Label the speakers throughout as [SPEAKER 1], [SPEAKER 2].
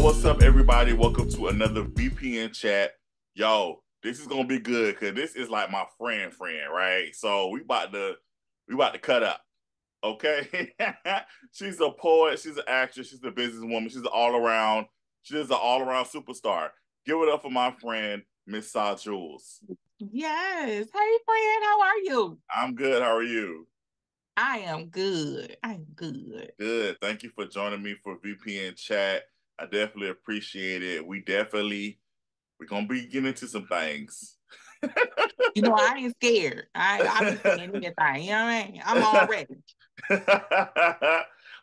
[SPEAKER 1] what's up, everybody? Welcome to another VPN chat. Yo, this is gonna be good because this is like my friend, right? So we about to cut up. Okay. She's a poet, she's an actress, she's a businesswoman, she's an all-around superstar. Give it up for my friend, Miss Sa Jules.
[SPEAKER 2] Yes. Hey, friend, how are you?
[SPEAKER 1] I'm good. How are you?
[SPEAKER 2] I am good. I'm good.
[SPEAKER 1] Good. Thank you for joining me for VPN chat. I definitely appreciate it. We're gonna be getting into some things.
[SPEAKER 2] You know, I ain't scared. I be saying anything. You know what I mean? I'm all ready.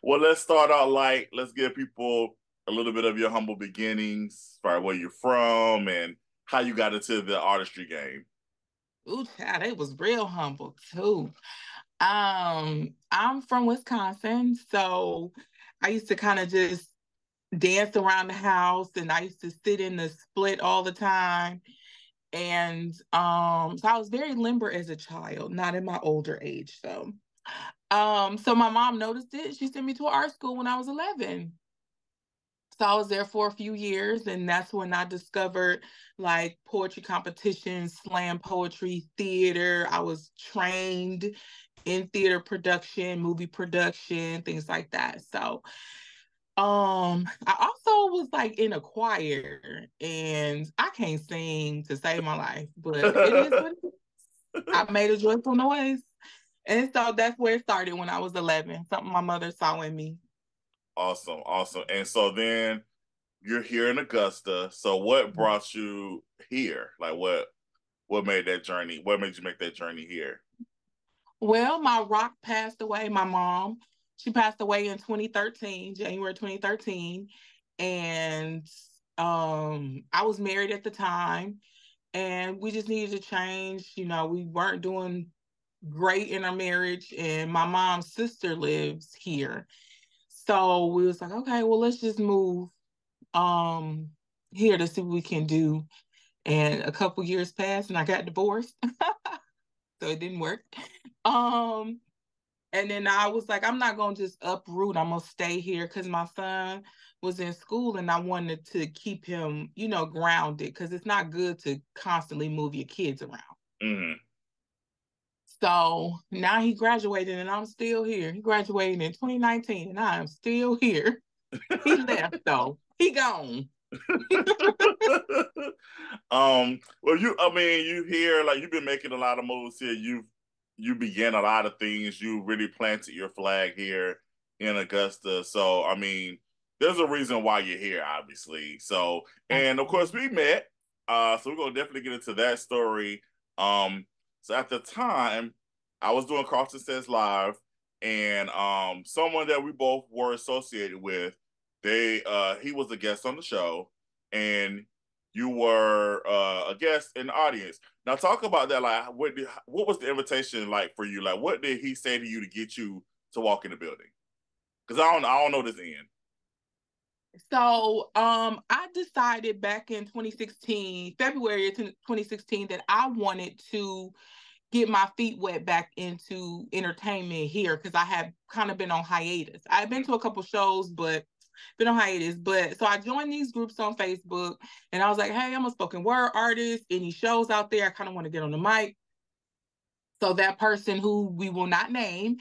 [SPEAKER 1] Well, let's start out let's give people a little bit of your humble beginnings, where you're from and how you got into the artistry game.
[SPEAKER 2] Ooh, child, it was real humble too. I'm from Wisconsin, so I used to kind of just dance around the house, and I used to sit in the split all the time. And so I was very limber as a child, not in my older age though. So my mom noticed it. She sent me to art school when I was 11. So I was there for a few years, and that's when I discovered like poetry competitions, slam poetry, theater. I was trained in theater production, movie production, things like that. So I also was like in a choir, and I can't sing to save my life, but it is what it is. I made a joyful noise. And so that's where it started when I was 11, something my mother saw in me.
[SPEAKER 1] Awesome, awesome. And so then you're here in Augusta. So what brought you here? Like what made that journey? What made you make that journey here?
[SPEAKER 2] Well, my rock passed away, my mom. She passed away in 2013, January 2013. And I was married at the time, and we just needed to change. You know, we weren't doing great in our marriage, and my mom's sister lives here. So we was like, okay, well, let's just move um here to see what we can do. And a couple years passed and I got divorced. So it didn't work. Um and then I was like, I'm not gonna just uproot, I'm gonna stay here because my son was in school and I wanted to keep him, grounded, because it's not good to constantly move your kids around.
[SPEAKER 1] Mm-hmm.
[SPEAKER 2] So now he graduated and I'm still here. He graduated in 2019 and I am still here. He left though. He gone.
[SPEAKER 1] Well, I mean, you hear like you've been making a lot of moves here. You began a lot of things. You really planted your flag here in Augusta. So, I mean, there's a reason why you're here, obviously. So, and of course, we met. So we're gonna definitely get into that story. So at the time, I was doing Carlton Says Live, and someone that we both were associated with, he was a guest on the show, and you were a guest in the audience. Now talk about that. Like, what was the invitation like for you? Like, what did he say to you to get you to walk in the building? Because I don't know this end.
[SPEAKER 2] So I decided back in 2016, February 2016, that I wanted to get my feet wet back into entertainment here because I had kind of been on hiatus. I've been to a couple shows, but been on hiatus. But so I joined these groups on Facebook, and I was like, hey, I'm a spoken word artist. Any shows out there? I kind of want to get on the mic. So that person, who we will not name,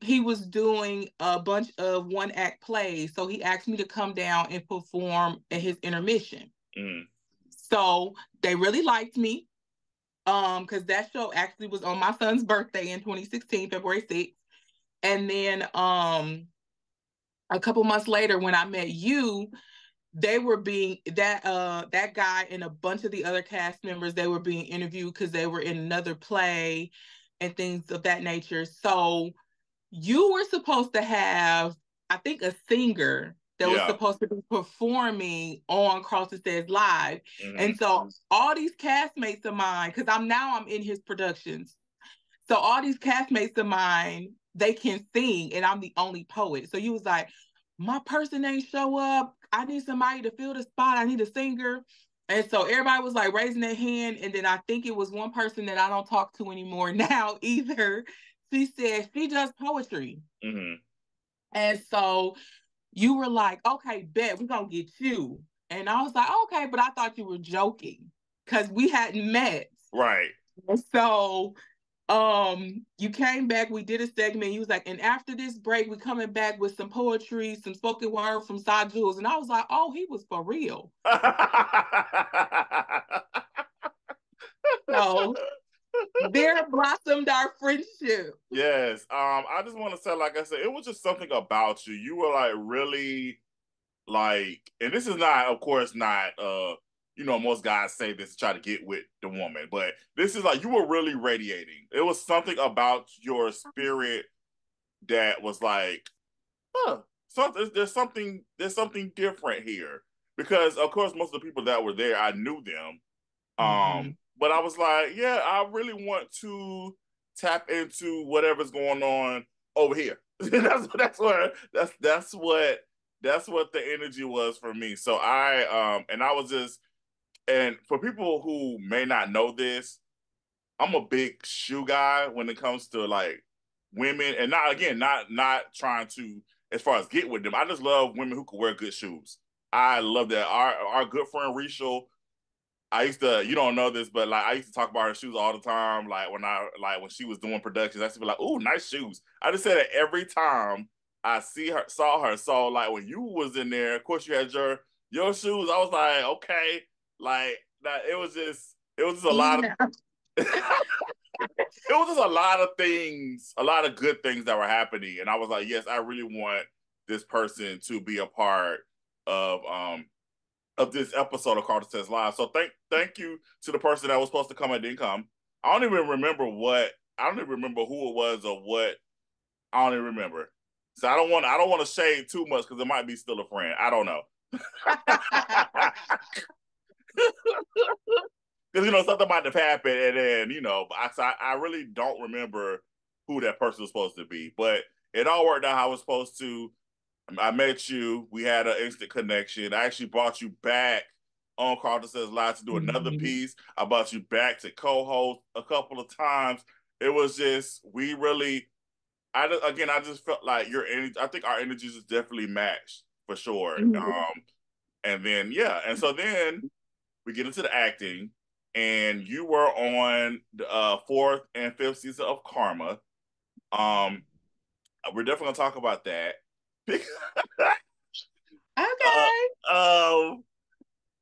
[SPEAKER 2] he was doing a bunch of one act plays. So he asked me to come down and perform at his intermission.
[SPEAKER 1] Mm.
[SPEAKER 2] So they really liked me. Because that show actually was on my son's birthday in 2016, February 6th. And then a couple months later, when I met you, they were being that guy and a bunch of the other cast members, they were being interviewed because they were in another play and things of that nature. So you were supposed to have, I think, a singer that was
[SPEAKER 1] Yeah.
[SPEAKER 2] supposed to be performing on Carlton Says Live.
[SPEAKER 1] Mm-hmm.
[SPEAKER 2] And so all these castmates of mine, because I'm in his productions. So all these castmates of mine, they can sing, and I'm the only poet. So you was like, my person ain't show up. I need somebody to fill the spot. I need a singer. And so everybody was like raising their hand. And then I think it was one person that I don't talk to anymore now either. She said she does poetry.
[SPEAKER 1] Mm-hmm.
[SPEAKER 2] And so you were like, okay, bet we're gonna get you. And I was like, okay, but I thought you were joking because we hadn't met.
[SPEAKER 1] Right.
[SPEAKER 2] So you came back, we did a segment, you was like, and after this break, we coming back with some poetry, some spoken word from Sa Jules. And I was like, oh, he was for real. So there blossomed our friendship.
[SPEAKER 1] Yes. I just want to say, like I said, it was just something about you. You were like really like, and this is not, of course, not most guys say this to try to get with the woman, but this is like you were really radiating. It was something about your spirit that was like, huh, there's something different here. Because of course most of the people that were there, I knew them. But I was like, yeah, I really want to tap into whatever's going on over here. that's what the energy was for me. So I was just, and for people who may not know this, I'm a big shoe guy when it comes to like women, and not trying to as far as get with them. I just love women who can wear good shoes. I love that. Our good friend Rachel, I used to, you don't know this, but like I used to talk about her shoes all the time. Like when she was doing productions, I used to be like, "Ooh, nice shoes." I just said it every time I saw her. So like when you was in there, of course you had your shoes. I was like, okay, like that. It was just a lot of it was just a lot of things, a lot of good things that were happening, and I was like, yes, I really want this person to be a part of this episode of Carter Says Live. So thank you to the person that was supposed to come and didn't come. I don't even remember who it was or what. I don't even remember. So I don't want to shade too much because it might be still a friend. I don't know. Because something might have happened, and then I really don't remember who that person was supposed to be, but it all worked out how it was supposed to. I met you. We had an instant connection. I actually brought you back on Carter Says Live to do another piece. I brought you back to co-host a couple of times. It was just I just felt like your energy. I think our energies is definitely matched for sure. And then and so then we get into the acting, and you were on the fourth and fifth season of Karma. We're definitely gonna talk about that.
[SPEAKER 2] Okay.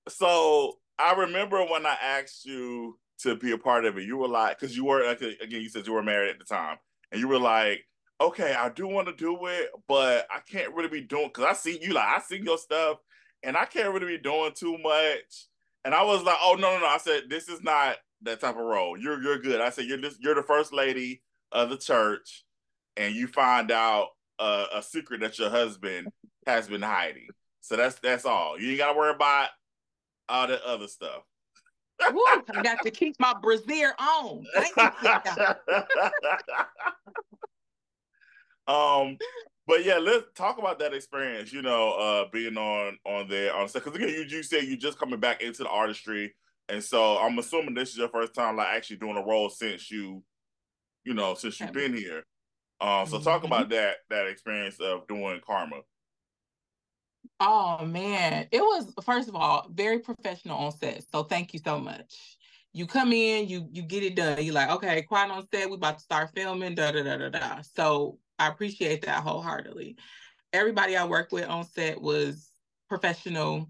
[SPEAKER 1] So I remember when I asked you to be a part of it, you were like, because you were again, you said you were married at the time, and you were like, okay, I do want to do it, but I can't really be doing because I see your stuff, and I can't really be doing too much. And I was like, oh no. I said this is not that type of role. You're good. I said you're the first lady of the church, and you find out a secret that your husband has been hiding. So that's all. You ain't gotta worry about all the other stuff.
[SPEAKER 2] Woo, I got to keep my brassiere on. Thank
[SPEAKER 1] you. But yeah, let's talk about that experience. Being on there on set, because again, you said you just coming back into the artistry, and so I'm assuming this is your first time like actually doing a role since you've been here. So talk about that experience of doing Karma.
[SPEAKER 2] Oh man, it was, first of all, very professional on set. So thank you so much. You come in, you get it done. You're like, okay, quiet on set. We about to start filming. Da da da da da. So I appreciate that wholeheartedly. Everybody I worked with on set was professional.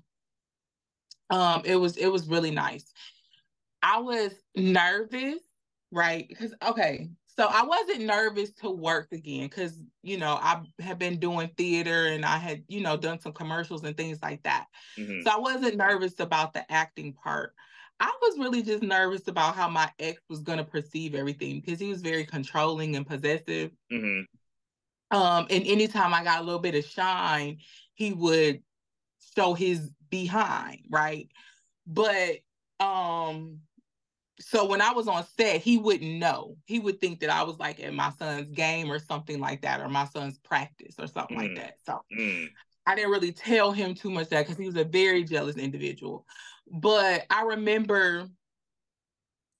[SPEAKER 2] It was really nice. I was nervous, right? Because so I wasn't nervous to work again because I had been doing theater and I had done some commercials and things like that.
[SPEAKER 1] Mm-hmm.
[SPEAKER 2] So I wasn't nervous about the acting part. I was really just nervous about how my ex was going to perceive everything because he was very controlling and possessive.
[SPEAKER 1] Mm-hmm.
[SPEAKER 2] And anytime I got a little bit of shine, he would show his behind, right? But so when I was on set, he wouldn't know. He would think that I was like at my son's game or something like that, or my son's practice or something like that. So I didn't really tell him too much that because he was a very jealous individual. But I remember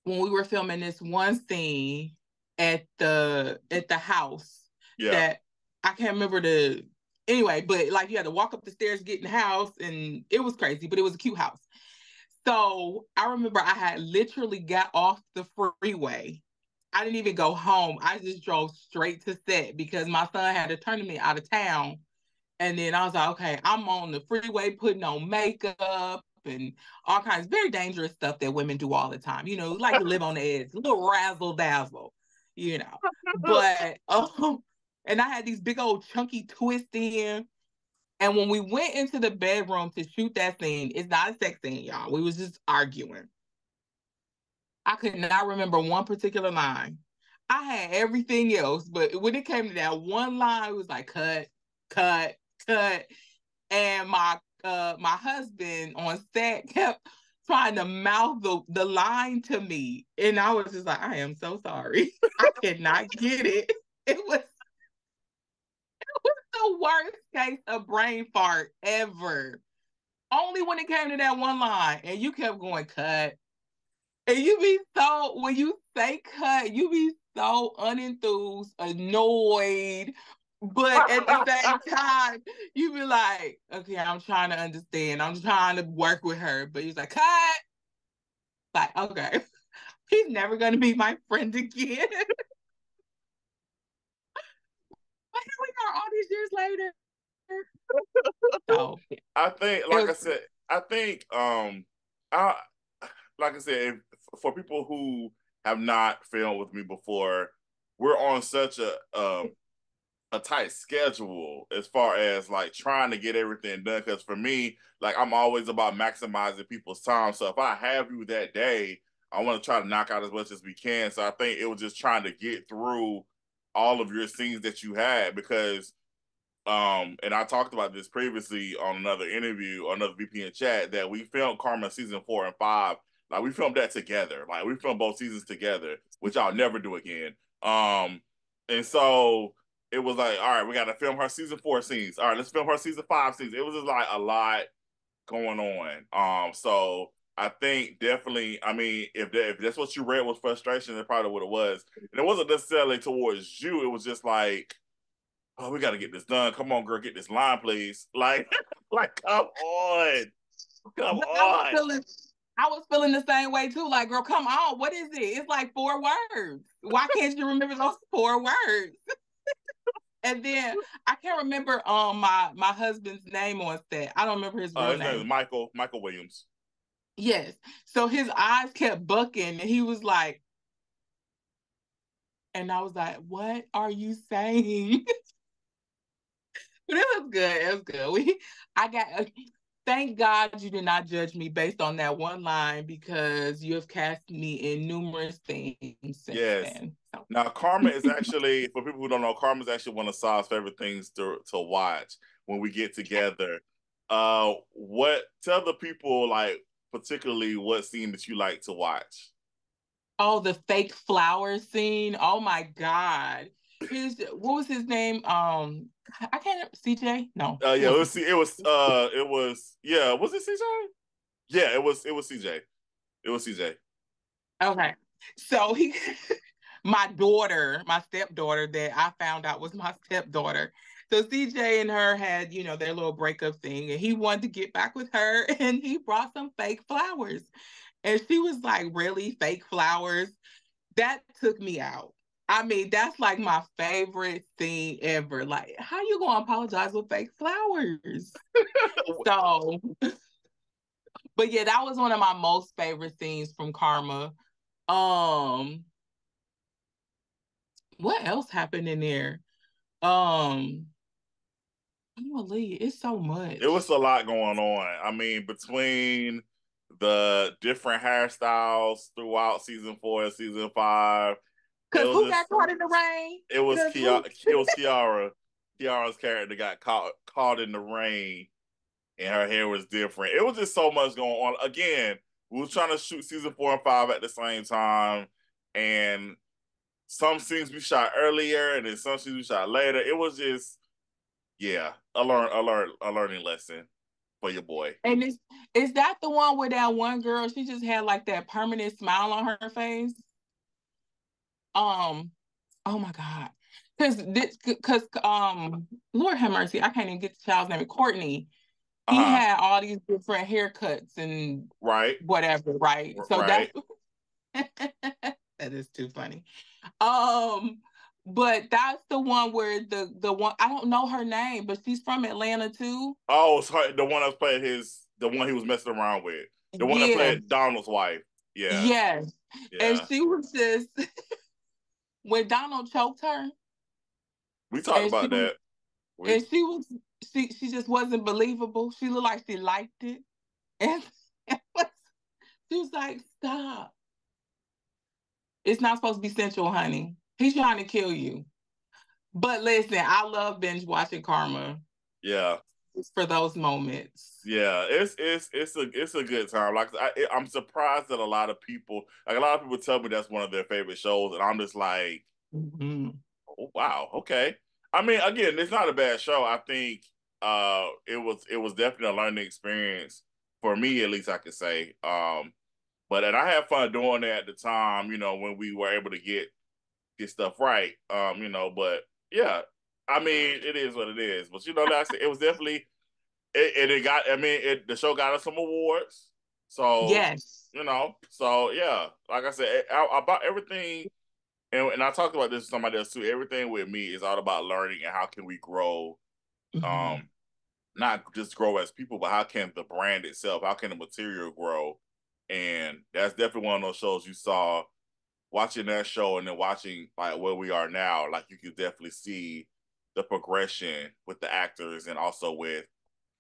[SPEAKER 2] when we were filming this one scene at the house that I can't remember the Anyway, but like you had to walk up the stairs, get in the house, and it was crazy, but it was a cute house. So I remember I had literally got off the freeway. I didn't even go home. I just drove straight to set because my son had a tournament out of town. And then I was like, okay, I'm on the freeway putting on makeup and all kinds of very dangerous stuff that women do all the time. You know, like to live on the edge, a little razzle dazzle, you know. But and I had these big old chunky twists in. And when we went into the bedroom to shoot that scene, it's not a sex scene, y'all. We was just arguing. I could not remember one particular line. I had everything else, but when it came to that one line, it was like cut, cut, cut. And my husband on set kept trying to mouth the line to me. And I was just like, I am so sorry. I cannot get it. It was the worst case of brain fart ever. Only when it came to that one line. And you kept going, cut. And you be so, when you say cut, you be so unenthused, annoyed. But at the same time, you be like, okay, I'm trying to understand. I'm trying to work with her. But he's like, cut. Like, okay, he's never going to be my friend again. But here we are all these years later. So
[SPEAKER 1] I think, like I said, I think, I like I said, for people who have not filmed with me before, we're on such a tight schedule as far as like trying to get everything done. Because for me, like I'm always about maximizing people's time. So if I have you that day, I want to try to knock out as much as we can. So I think it was just trying to get through all of your scenes that you had because and I talked about this previously on another interview or another VPN chat that we filmed Karma season 4 and 5. Like we filmed that together. Like we filmed both seasons together, which I'll never do again. And so it was like, all right, we got to film her season 4 scenes. All right, let's film her season 5 scenes. It was just like a lot going on. So I think definitely, I mean, if that's what you read was frustration, that's probably what it was. And it wasn't necessarily towards you. It was just like, oh, we got to get this done. Come on, girl, get this line, please. Like, come on, come
[SPEAKER 2] but
[SPEAKER 1] on.
[SPEAKER 2] I was feeling the same way too. Like, girl, come on, what is it? It's like 4 words. Why can't you remember those 4 words? And then I can't remember my husband's name on set. I don't remember his real
[SPEAKER 1] His name is
[SPEAKER 2] name.
[SPEAKER 1] Michael Williams.
[SPEAKER 2] Yes. So his eyes kept bucking and he was like, and I was like, what are you saying? But it was good. It was good. I got thank God you did not judge me based on that one line because you have cast me in numerous things since
[SPEAKER 1] Yes.
[SPEAKER 2] then. So.
[SPEAKER 1] Now, Karma is actually, for people who don't know, Karma is actually one of Sa's favorite things to watch when we get together. What tell the people like particularly what scene that you like to watch?
[SPEAKER 2] Oh, the fake flower scene. Oh my God. What was his name? I can't CJ? No, it
[SPEAKER 1] Yeah,
[SPEAKER 2] wasn't.
[SPEAKER 1] yeah, was it CJ? Yeah, it was CJ. It was CJ.
[SPEAKER 2] Okay. So he my stepdaughter that I found out was my stepdaughter. So CJ and her had, their little breakup thing, and he wanted to get back with her, and he brought some fake flowers. And she was like, really? Fake flowers? That took me out. I mean, that's like my favorite thing ever. Like, how you gonna apologize with fake flowers? So, but yeah, that was one of my most favorite scenes from Karma. Um, what else happened in there? Um, I'm gonna leave. It's so
[SPEAKER 1] It was
[SPEAKER 2] much.
[SPEAKER 1] a lot going on. I mean, between the different hairstyles throughout season 4 and season 5, it
[SPEAKER 2] Cause
[SPEAKER 1] was
[SPEAKER 2] who got
[SPEAKER 1] just
[SPEAKER 2] caught in the rain?
[SPEAKER 1] it was
[SPEAKER 2] Cause who?
[SPEAKER 1] It was Kiara. Kiara's character got caught in the rain, and her hair was different. It was just so much going on. Again, we were trying to shoot season 4 and 5 at the same time, and some scenes we shot earlier, and then some scenes we shot later. It was just, yeah, a learning lesson for your boy.
[SPEAKER 2] And is that the one where that one girl? She just had like that permanent smile on her face. Um, oh my God. Because Lord have mercy, I can't even get the child's name. Courtney. He
[SPEAKER 1] Uh-huh.
[SPEAKER 2] had all these different haircuts and
[SPEAKER 1] Right.
[SPEAKER 2] whatever, right? So
[SPEAKER 1] Right.
[SPEAKER 2] that is too funny. But that's the one where the one, I don't know her name, but she's from Atlanta too.
[SPEAKER 1] Oh, it's the one that played the one he was messing around with. The one that
[SPEAKER 2] Yeah,
[SPEAKER 1] played Donald's wife. Yeah.
[SPEAKER 2] yes. And
[SPEAKER 1] Yeah.
[SPEAKER 2] she was just when Donald choked her,
[SPEAKER 1] We talked
[SPEAKER 2] and she
[SPEAKER 1] about
[SPEAKER 2] was
[SPEAKER 1] that. We
[SPEAKER 2] and she was she just wasn't believable. She looked like she liked it, and she was like, "Stop! It's not supposed to be sensual, honey. He's trying to kill you." But listen, I love binge watching Karma
[SPEAKER 1] yeah.
[SPEAKER 2] for those moments.
[SPEAKER 1] Yeah, it's a good time. Like I'm surprised that a lot of people tell me that's one of their favorite shows, and I'm just like,
[SPEAKER 2] Mm-hmm.
[SPEAKER 1] oh, wow, okay. I mean, again, it's not a bad show. I think it was definitely a learning experience for me, at least I could say. But and I had fun doing that at the time, when we were able to get stuff right. But yeah, I mean, it is what it is. But like I said, it was definitely it got. I mean, the show got us some awards. So
[SPEAKER 2] Yes.
[SPEAKER 1] so yeah, like I said, about everything, and I talked about this with somebody else too. Everything with me is all about learning and how can we grow,
[SPEAKER 2] Mm-hmm.
[SPEAKER 1] not just grow as people, but how can the brand itself, how can the material grow? And that's definitely one of those shows you saw. Watching that show and then watching like where we are now, like you could definitely see the progression with the actors and also with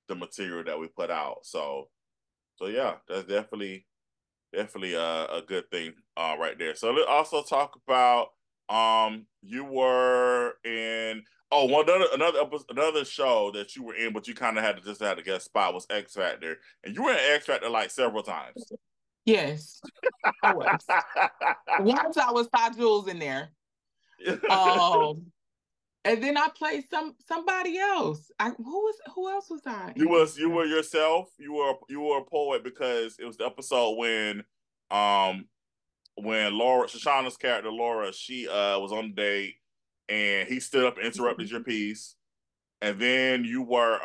[SPEAKER 1] the material that we put out. So yeah, that's definitely a good thing right there. So let's also talk about you were in another show that you were in, but you kind of had to guest spot was X Factor, and you were in X Factor like several times.
[SPEAKER 2] Yes, I was. Once I was Sa Jules in there. Um, and then I played somebody else. Who else was I in X
[SPEAKER 1] You
[SPEAKER 2] Factor?
[SPEAKER 1] were yourself. You were a poet because it was the episode um when Laura Shoshana's character Laura she was on the date and he stood up and interrupted your piece, and then you were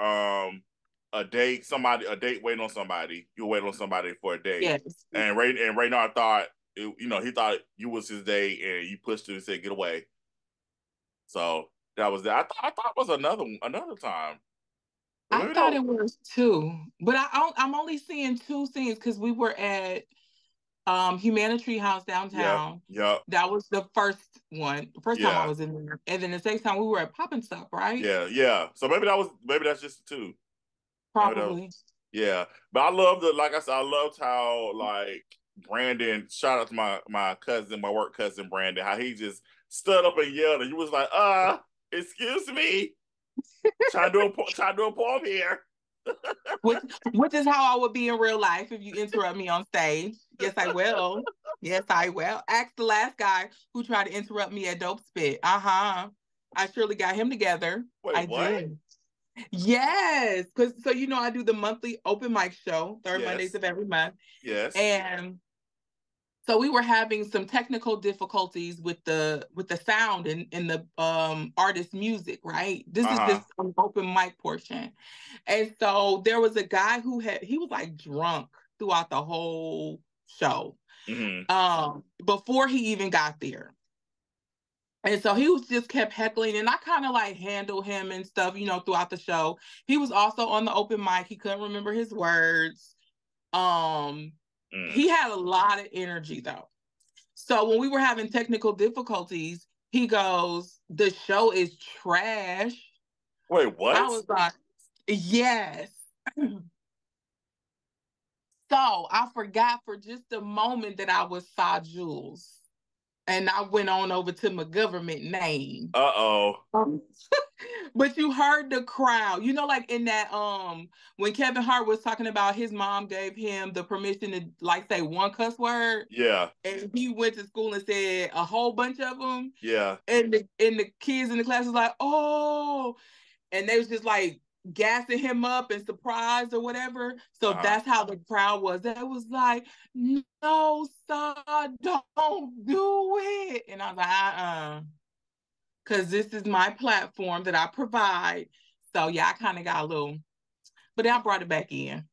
[SPEAKER 1] a date waiting on somebody. You were waiting on somebody for a date,
[SPEAKER 2] Yes.
[SPEAKER 1] and Raynard thought he thought you was his date, and you pushed him and said get away. So that was that. I thought it was another time. But
[SPEAKER 2] I
[SPEAKER 1] maybe
[SPEAKER 2] thought
[SPEAKER 1] that
[SPEAKER 2] it was two, but I'm only seeing two scenes because we were at Humanity House
[SPEAKER 1] yeah,
[SPEAKER 2] downtown.
[SPEAKER 1] yeah,
[SPEAKER 2] That was the first one, the first time I
[SPEAKER 1] yeah.
[SPEAKER 2] was in there, and then the second time we were at Pop and Stop, right?
[SPEAKER 1] Yeah, yeah. So maybe that's just two. Maybe that was,
[SPEAKER 2] Probably.
[SPEAKER 1] yeah. But I love like I said, I loved how like Brandon, shout out to my cousin, my work cousin Brandon, how he just stood up and yelled and he was like, excuse me, trying to do a poem here.
[SPEAKER 2] which which is how I would be in real life if you interrupt me on stage. Yes, I will. Yes, I will. Ask the last guy who tried to interrupt me at Dope Spit. Uh-huh. I surely got him together.
[SPEAKER 1] Wait,
[SPEAKER 2] I
[SPEAKER 1] what?
[SPEAKER 2] did. Yes, because so I do the monthly open mic show, third Mondays
[SPEAKER 1] Yes,
[SPEAKER 2] of every month.
[SPEAKER 1] yes.
[SPEAKER 2] And so we were having some technical difficulties with the sound and the artist music, right? This is
[SPEAKER 1] Uh-huh.
[SPEAKER 2] just an open mic portion. And so there was a guy he was like drunk throughout the whole show.
[SPEAKER 1] Mm-hmm.
[SPEAKER 2] Before he even got there. And so he was just kept heckling, and I kind of like handled him and stuff, throughout the show. He was also on the open mic. He couldn't remember his words. Um,
[SPEAKER 1] Mm.
[SPEAKER 2] he had a lot of energy though. So when we were having technical difficulties, he goes, "The show is trash."
[SPEAKER 1] Wait,
[SPEAKER 2] I
[SPEAKER 1] what?
[SPEAKER 2] was like, "Yes." So I forgot for just a moment that I was Sa Jules. And I went on over to my government name.
[SPEAKER 1] Uh-oh.
[SPEAKER 2] But you heard the crowd, like in that when Kevin Hart was talking about his mom gave him the permission to like say one cuss word,
[SPEAKER 1] Yeah,
[SPEAKER 2] and he went to school and said a whole bunch of them,
[SPEAKER 1] yeah.
[SPEAKER 2] and the kids in the class was like, oh, and they was just like gassing him up and surprised or whatever. So
[SPEAKER 1] Uh-huh.
[SPEAKER 2] that's how the crowd was. That was like, no, son, don't do it. And I was like, because this is my platform that I provide. So yeah, I kind of got a little, but then I brought it back in.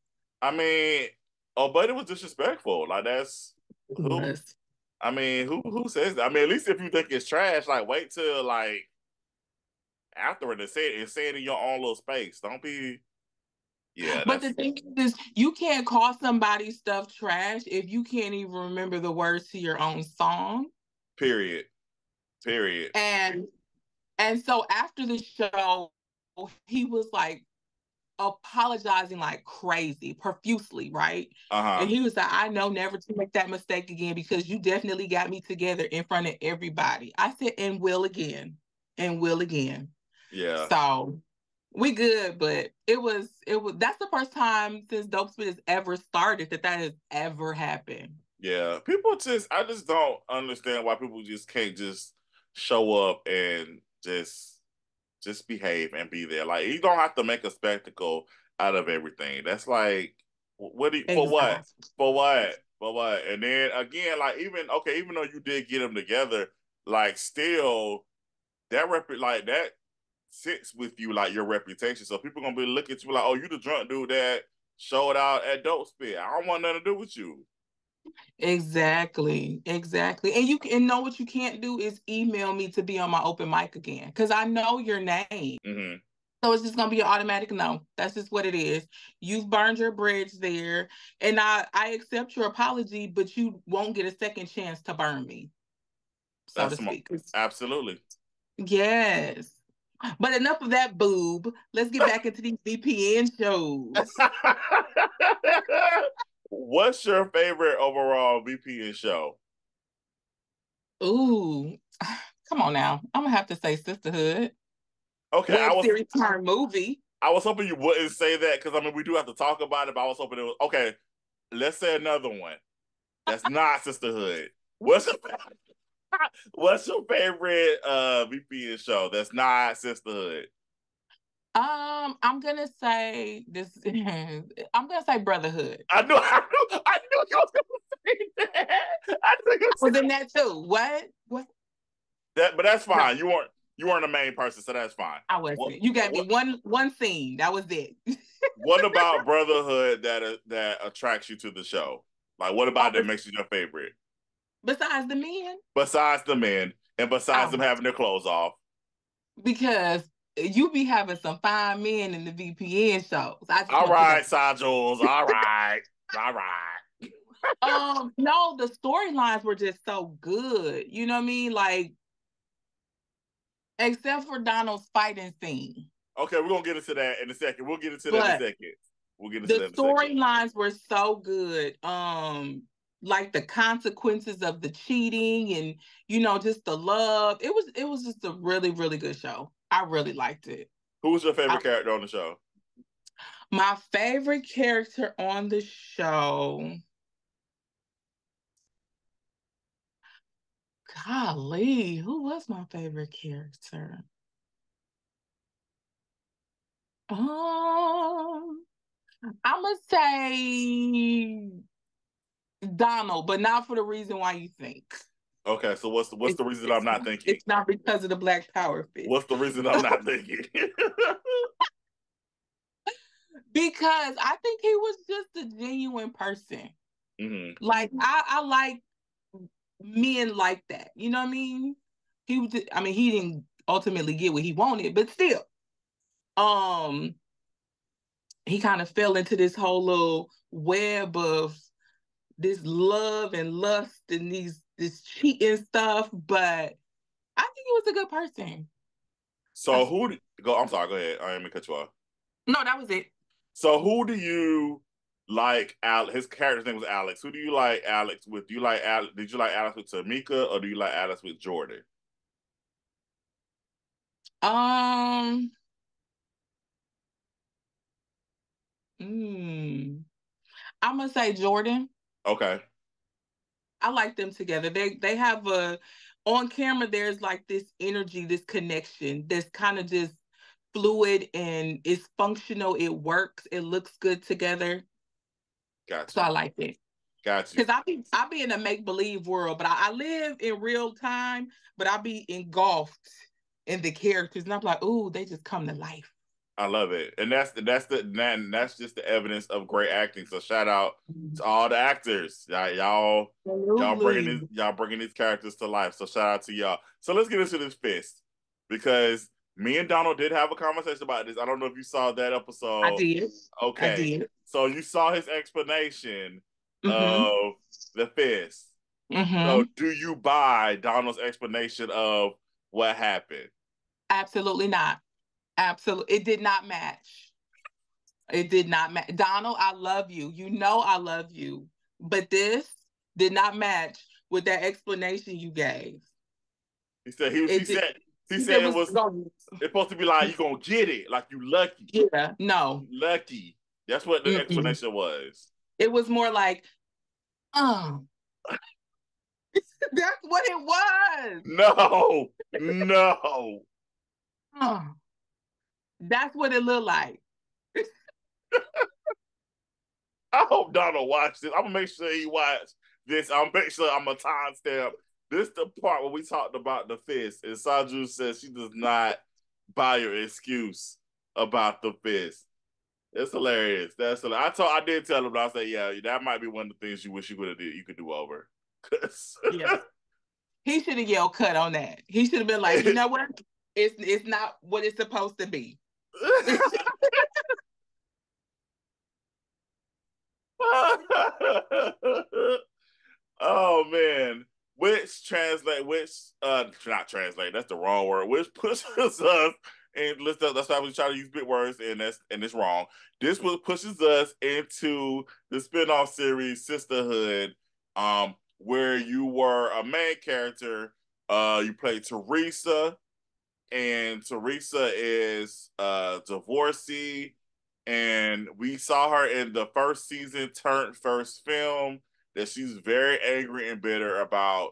[SPEAKER 1] I mean, oh, but it was disrespectful. Like that's who.
[SPEAKER 2] Yes.
[SPEAKER 1] I mean, who says that? I mean, at least if you think it's trash, like wait till like afterward and say it in your own little space. Don't be. Yeah,
[SPEAKER 2] But the thing is, you can't call somebody's stuff trash if you can't even remember the words to your own song.
[SPEAKER 1] period. Period.
[SPEAKER 2] And so after the show, he was like apologizing like crazy, profusely, right?
[SPEAKER 1] Uh-huh.
[SPEAKER 2] And he was like, I know never to make that mistake again because you definitely got me together in front of everybody. I said, and will again, and will again.
[SPEAKER 1] Yeah.
[SPEAKER 2] So we good, but it was that's the first time since Dope Spit has ever started that has ever happened.
[SPEAKER 1] Yeah. I just don't understand why people just can't just show up and just behave and be there. Like you don't have to make a spectacle out of everything. That's like what do you, for what?
[SPEAKER 2] Exactly.
[SPEAKER 1] For what? For what? And then again, like even though you did get them together, like still like that sits with you like your reputation. So people gonna be looking at you like, oh, you the drunk dude that showed out at Dope Spit. I don't want nothing to do with you.
[SPEAKER 2] Exactly. And you can know what you can't do is email me to be on my open mic again because I know your name.
[SPEAKER 1] Mm-hmm.
[SPEAKER 2] So it's just gonna be an automatic no. That's just what it is. You've burned your bridge there, and I accept your apology, but you won't get a second chance to burn me, so
[SPEAKER 1] That's
[SPEAKER 2] to
[SPEAKER 1] smart.
[SPEAKER 2] speak.
[SPEAKER 1] Absolutely.
[SPEAKER 2] Yes. But enough of that boob. Let's get back into these VPN shows.
[SPEAKER 1] What's your favorite overall VPN show?
[SPEAKER 2] Ooh, come on now. I'm gonna have to say SistAhood.
[SPEAKER 1] Okay,
[SPEAKER 2] Web series turned movie.
[SPEAKER 1] I was hoping you wouldn't say that because I mean we do have to talk about it, but I was hoping it was okay. Let's say another one. That's not SistAhood. What's your What's your favorite VPN show? That's not SistAhood.
[SPEAKER 2] I'm gonna say this. I'm gonna say Brotherhood.
[SPEAKER 1] I knew you was gonna say that. I knew you
[SPEAKER 2] Was in that too. What? What?
[SPEAKER 1] that, but that's
[SPEAKER 2] No,
[SPEAKER 1] fine. You weren't the main person, so that's fine.
[SPEAKER 2] I wasn't.
[SPEAKER 1] What
[SPEAKER 2] You got me
[SPEAKER 1] what
[SPEAKER 2] one scene. That was it.
[SPEAKER 1] what about Brotherhood that attracts you to the show? Like, what
[SPEAKER 2] Oh,
[SPEAKER 1] about that makes you your favorite?
[SPEAKER 2] besides the men,
[SPEAKER 1] Besides the men and besides them
[SPEAKER 2] oh,
[SPEAKER 1] having their clothes off.
[SPEAKER 2] because you be having some fine men in the VPN shows. I just
[SPEAKER 1] All
[SPEAKER 2] want to put that.
[SPEAKER 1] right, Sa Jules. All right. All right.
[SPEAKER 2] No, the storylines were just so good. You know what I mean? Like, except for Donald's fighting scene.
[SPEAKER 1] Okay, we're gonna get into that in a second. We'll get into that in a
[SPEAKER 2] But
[SPEAKER 1] second. We'll get into
[SPEAKER 2] the
[SPEAKER 1] that in a second.
[SPEAKER 2] storylines were so good. Like the consequences of the cheating and just the love. It was just a really, really good show. I really liked it.
[SPEAKER 1] Who was your favorite character on the show?
[SPEAKER 2] My favorite character on the show. Golly, who was my favorite character? Um, I'm gonna say Donald, but not for the reason why you think.
[SPEAKER 1] Okay, so what's
[SPEAKER 2] It,
[SPEAKER 1] the reason I'm
[SPEAKER 2] it's
[SPEAKER 1] not thinking?
[SPEAKER 2] it's not because of the Black Power fist.
[SPEAKER 1] What's the reason I'm not thinking?
[SPEAKER 2] Because I think he was just a genuine person.
[SPEAKER 1] Mm-hmm.
[SPEAKER 2] Like I like men like that. You know what I mean? He didn't ultimately get what he wanted, but still, um, he kind of fell into this whole little web of this love and lust and this cheating stuff. But I think he was a good person.
[SPEAKER 1] So go? I'm sorry. Go ahead. I didn't mean to cut you off.
[SPEAKER 2] No, that was it.
[SPEAKER 1] So who do you like? His character's name was Alex. Who do you like Alex with? Do you like Alex? Did you like Alex with Tamika or do you like Alex with Jordan?
[SPEAKER 2] Um, mm, I'm gonna say Jordan.
[SPEAKER 1] Okay.
[SPEAKER 2] I like them together. They have on camera. There's like this energy, this connection, that's kind of just fluid and it's functional. It works. It looks good together.
[SPEAKER 1] Got
[SPEAKER 2] So
[SPEAKER 1] you.
[SPEAKER 2] I like it.
[SPEAKER 1] Got you.
[SPEAKER 2] Because I be in a make believe world, but I live in real time. But I be engulfed in the characters, and I'm like, ooh, they just come to life.
[SPEAKER 1] I love it, and that's just the evidence of great acting. So shout out to all the actors, y'all bringing these characters to life. So shout out to y'all. So let's get into this fist, because me and Donald did have a conversation about this. I don't know if you saw that episode.
[SPEAKER 2] I did.
[SPEAKER 1] Okay,
[SPEAKER 2] I did.
[SPEAKER 1] So you saw his explanation
[SPEAKER 2] Mm-hmm.
[SPEAKER 1] of the fist.
[SPEAKER 2] Mm-hmm.
[SPEAKER 1] So do you buy Donald's explanation of what happened?
[SPEAKER 2] Absolutely not. Absolutely, it did not match. It did not match. Donald, I love you. You know I love you. But this did not match with that explanation you gave.
[SPEAKER 1] He said he said it was it's supposed to be like you gonna get it, like you lucky.
[SPEAKER 2] Yeah, no.
[SPEAKER 1] You lucky. That's what the explanation was.
[SPEAKER 2] It was more like, that's what it was.
[SPEAKER 1] No.
[SPEAKER 2] That's what it looked like.
[SPEAKER 1] I hope Donald watched this. I'm gonna make sure he watched this. I'll make sure I'm a timestamp. This is the part where we talked about the fist, and Sa Jules says she does not buy your excuse about the fist. It's hilarious. That's hilarious. I did tell him. I said, yeah, that might be one of the things you wish you would have did. You could do over.
[SPEAKER 2] Yeah. He should have yelled cut on that. He should have been like, you know what? It's not what it's supposed to be.
[SPEAKER 1] Oh man. Not translate, that's the wrong word. Which pushes us, and that's why we try to use big words, and it's wrong. This pushes us into the spinoff series SistAhood, where you were a main character. You played Teresa, and Teresa is divorcee, and we saw her in the first season turned first film that she's very angry and bitter about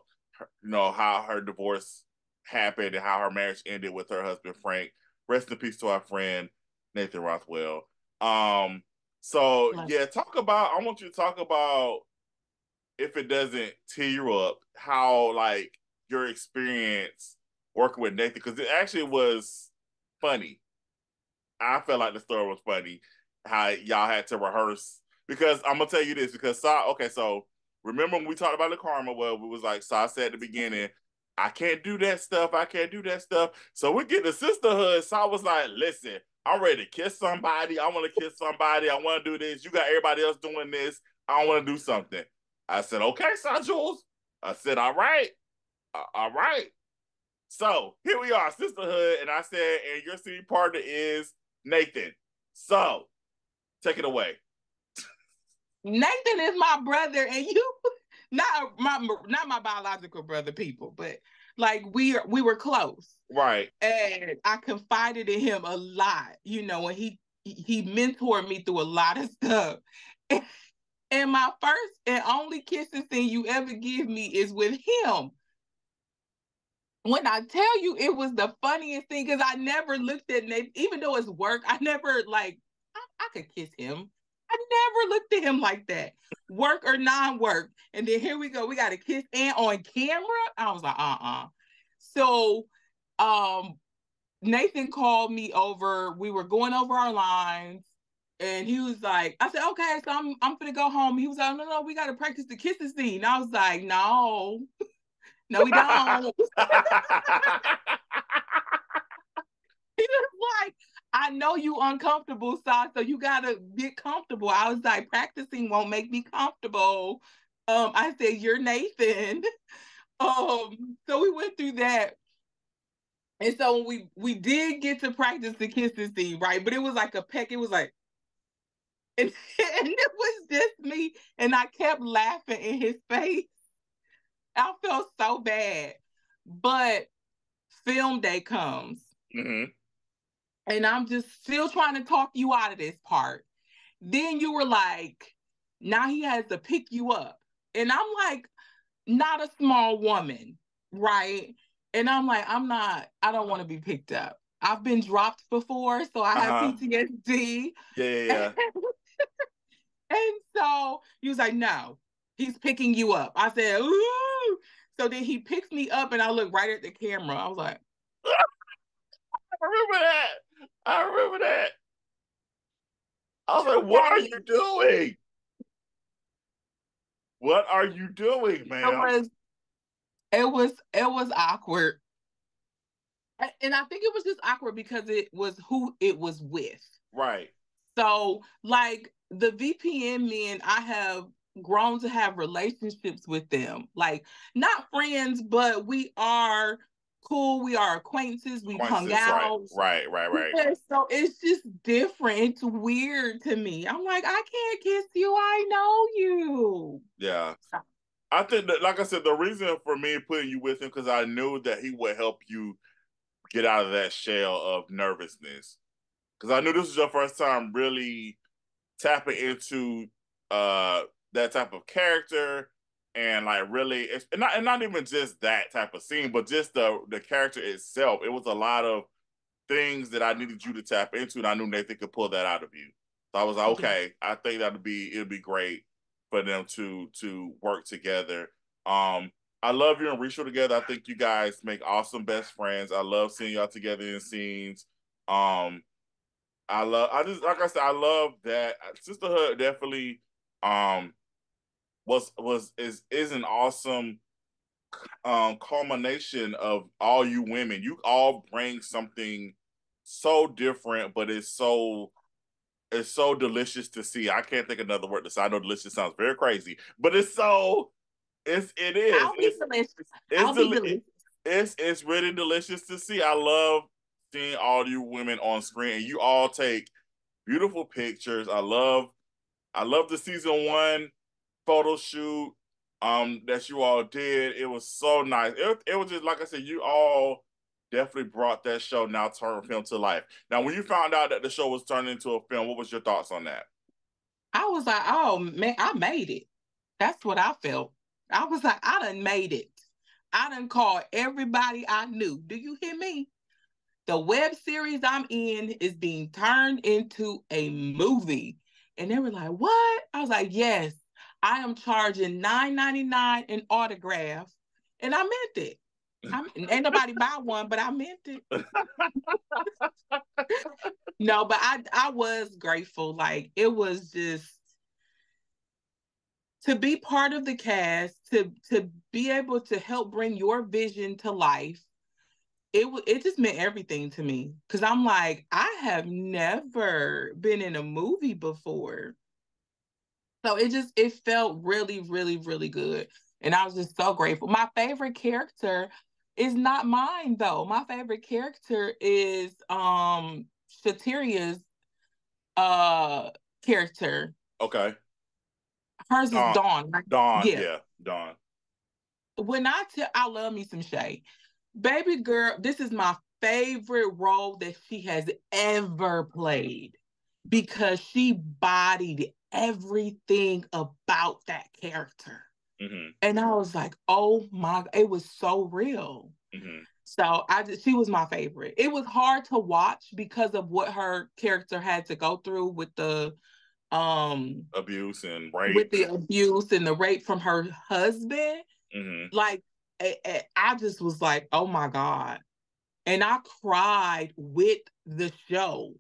[SPEAKER 1] how her divorce happened and how her marriage ended with her husband Frank. Rest in peace to our friend Nathan Rothwell. So yeah, I want you to talk about, if it doesn't tear you up, how like your experience working with Nathan, because it actually was funny. I felt like the story was funny, how y'all had to rehearse. Because I'm gonna tell you this, because so remember when we talked about the karma? Well, it was like Sa said at the beginning, I can't do that stuff. So we get the SistAhood. Sa was like, listen, I'm ready to kiss somebody. I want to kiss somebody. I want to do this. You got everybody else doing this. I want to do something. I said, okay, Sa Jules. I said, all right. All right. So here we are, SistAhood. And I said, and your city partner is Nathan. So take it away.
[SPEAKER 2] Nathan is my brother, and you not my biological brother, people, but like we were close.
[SPEAKER 1] Right.
[SPEAKER 2] And I confided in him a lot, and he mentored me through a lot of stuff. And my first and only kissing scene you ever give me is with him. When I tell you, it was the funniest thing, because I never looked at Nathan, even though it's work, I never I could kiss him. I never looked at him like that, work or non-work. And then here we go, we got a kiss and on camera. I was like, So Nathan called me over. We were going over our lines, and he was like, I said, okay, so I'm gonna go home. He was like, no, we gotta practice the kissing scene. I was like, no, we don't. He was like, I know you uncomfortable, Sa, so you gotta get comfortable. I was like, practicing won't make me comfortable. I said, you're Nathan. So we went through that. And so we did get to practice the kissing scene, right? But it was like a peck. It was like, and it was just me. And I kept laughing in his face. I felt so bad. But film day comes.
[SPEAKER 1] Mm-hmm.
[SPEAKER 2] And I'm just still trying to talk you out of this part. Then you were like, now he has to pick you up. And I'm like, not a small woman, right? And I'm like, I don't want to be picked up. I've been dropped before, so I have PTSD.
[SPEAKER 1] Yeah.
[SPEAKER 2] And so he was like, no, he's picking you up. I said, ooh. So then he picks me up, and I look right at the camera. I was like,
[SPEAKER 1] remember that. I remember that. I was like, what are you doing? What are you doing, ma'am?
[SPEAKER 2] It was awkward. And I think it was just awkward because it was who it was with.
[SPEAKER 1] Right.
[SPEAKER 2] So, like the VPN men, I have grown to have relationships with them. Like, not friends, but we are cool. We are acquaintances. We've hung
[SPEAKER 1] Coincidence, right.
[SPEAKER 2] out.
[SPEAKER 1] Right.
[SPEAKER 2] Yeah, so it's just different. It's weird to me. I'm like, I can't kiss you. I know you.
[SPEAKER 1] Yeah. I think that, like I said, the reason for me putting you with him because I knew that he would help you get out of that shell of nervousness. Because I knew this was your first time really tapping into that type of character and like really it's and not even just that type of scene, but just the character itself. It was a lot of things that I needed you to tap into, and I knew Nathan could pull that out of you. So I was like, okay, I think it'd be great for them to work together. I love you and Rachel together. I think you guys make awesome best friends. I love seeing y'all together in scenes. I just like I said, I love that SistAhood definitely is an awesome culmination of all you women. You all bring something so different, but it's so delicious to see. I can't think of another word to say. I know delicious sounds very crazy, but it is.
[SPEAKER 2] I'll be delicious.
[SPEAKER 1] It's
[SPEAKER 2] I'll be delicious.
[SPEAKER 1] it's really delicious to see. I love seeing all you women on screen, and you all take beautiful pictures. I love the season 1 photo shoot that you all did. It was so nice. It was just like I said, you all definitely brought that show now turn film to life. Now, when you found out that the show was turned into a film, what was your thoughts on that?
[SPEAKER 2] I was like, oh man, I made it. That's what I felt. I was like, I done made it. I done called everybody I knew. Do you hear me? The web series I'm in is being turned into a movie. And they were like, what? I was like, yes, I am charging $9.99 an autograph. And I meant it. Ain't nobody buy one, but I meant it. No, but I was grateful. Like it was just to be part of the cast, to be able to help bring your vision to life. It just meant everything to me because I'm like, I have never been in a movie before. So it felt really, really, really good. And I was just so grateful. My favorite character is not mine though. My favorite character is Shatiria's character.
[SPEAKER 1] Okay.
[SPEAKER 2] Hers is Dawn. Like,
[SPEAKER 1] Dawn,
[SPEAKER 2] yeah.
[SPEAKER 1] yeah, Dawn.
[SPEAKER 2] When I love me some Shay. Baby girl, this is my favorite role that she has ever played because she bodied everything about that character.
[SPEAKER 1] Mm-hmm.
[SPEAKER 2] And I was like, oh my, it was so real.
[SPEAKER 1] Mm-hmm.
[SPEAKER 2] So she was my favorite. It was hard to watch because of what her character had to go through with the
[SPEAKER 1] abuse and rape.
[SPEAKER 2] with the abuse and the rape from her husband.
[SPEAKER 1] Mm-hmm.
[SPEAKER 2] Like I just was like, oh my God. And I cried with the show,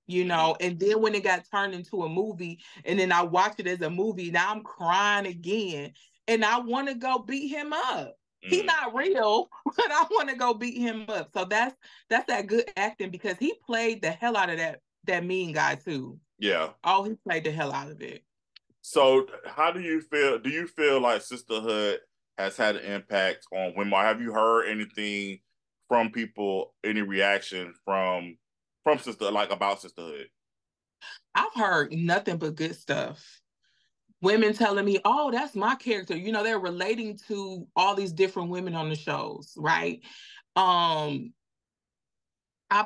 [SPEAKER 2] and then when it got turned into a movie, and then I watched it as a movie, now I'm crying again. And I want to go beat him up. He's not real, but I want to go beat him up. So that's that good acting because he played the hell out of that mean guy too.
[SPEAKER 1] Yeah.
[SPEAKER 2] Oh, he played the hell out of it.
[SPEAKER 1] So how do you feel? Do you feel like SistAhood has had an impact on women? Have you heard anything from people, any reaction from sister like about SistAhood?
[SPEAKER 2] I've heard nothing but good stuff. Women telling me, oh, that's my character. They're relating to all these different women on the shows, right? I've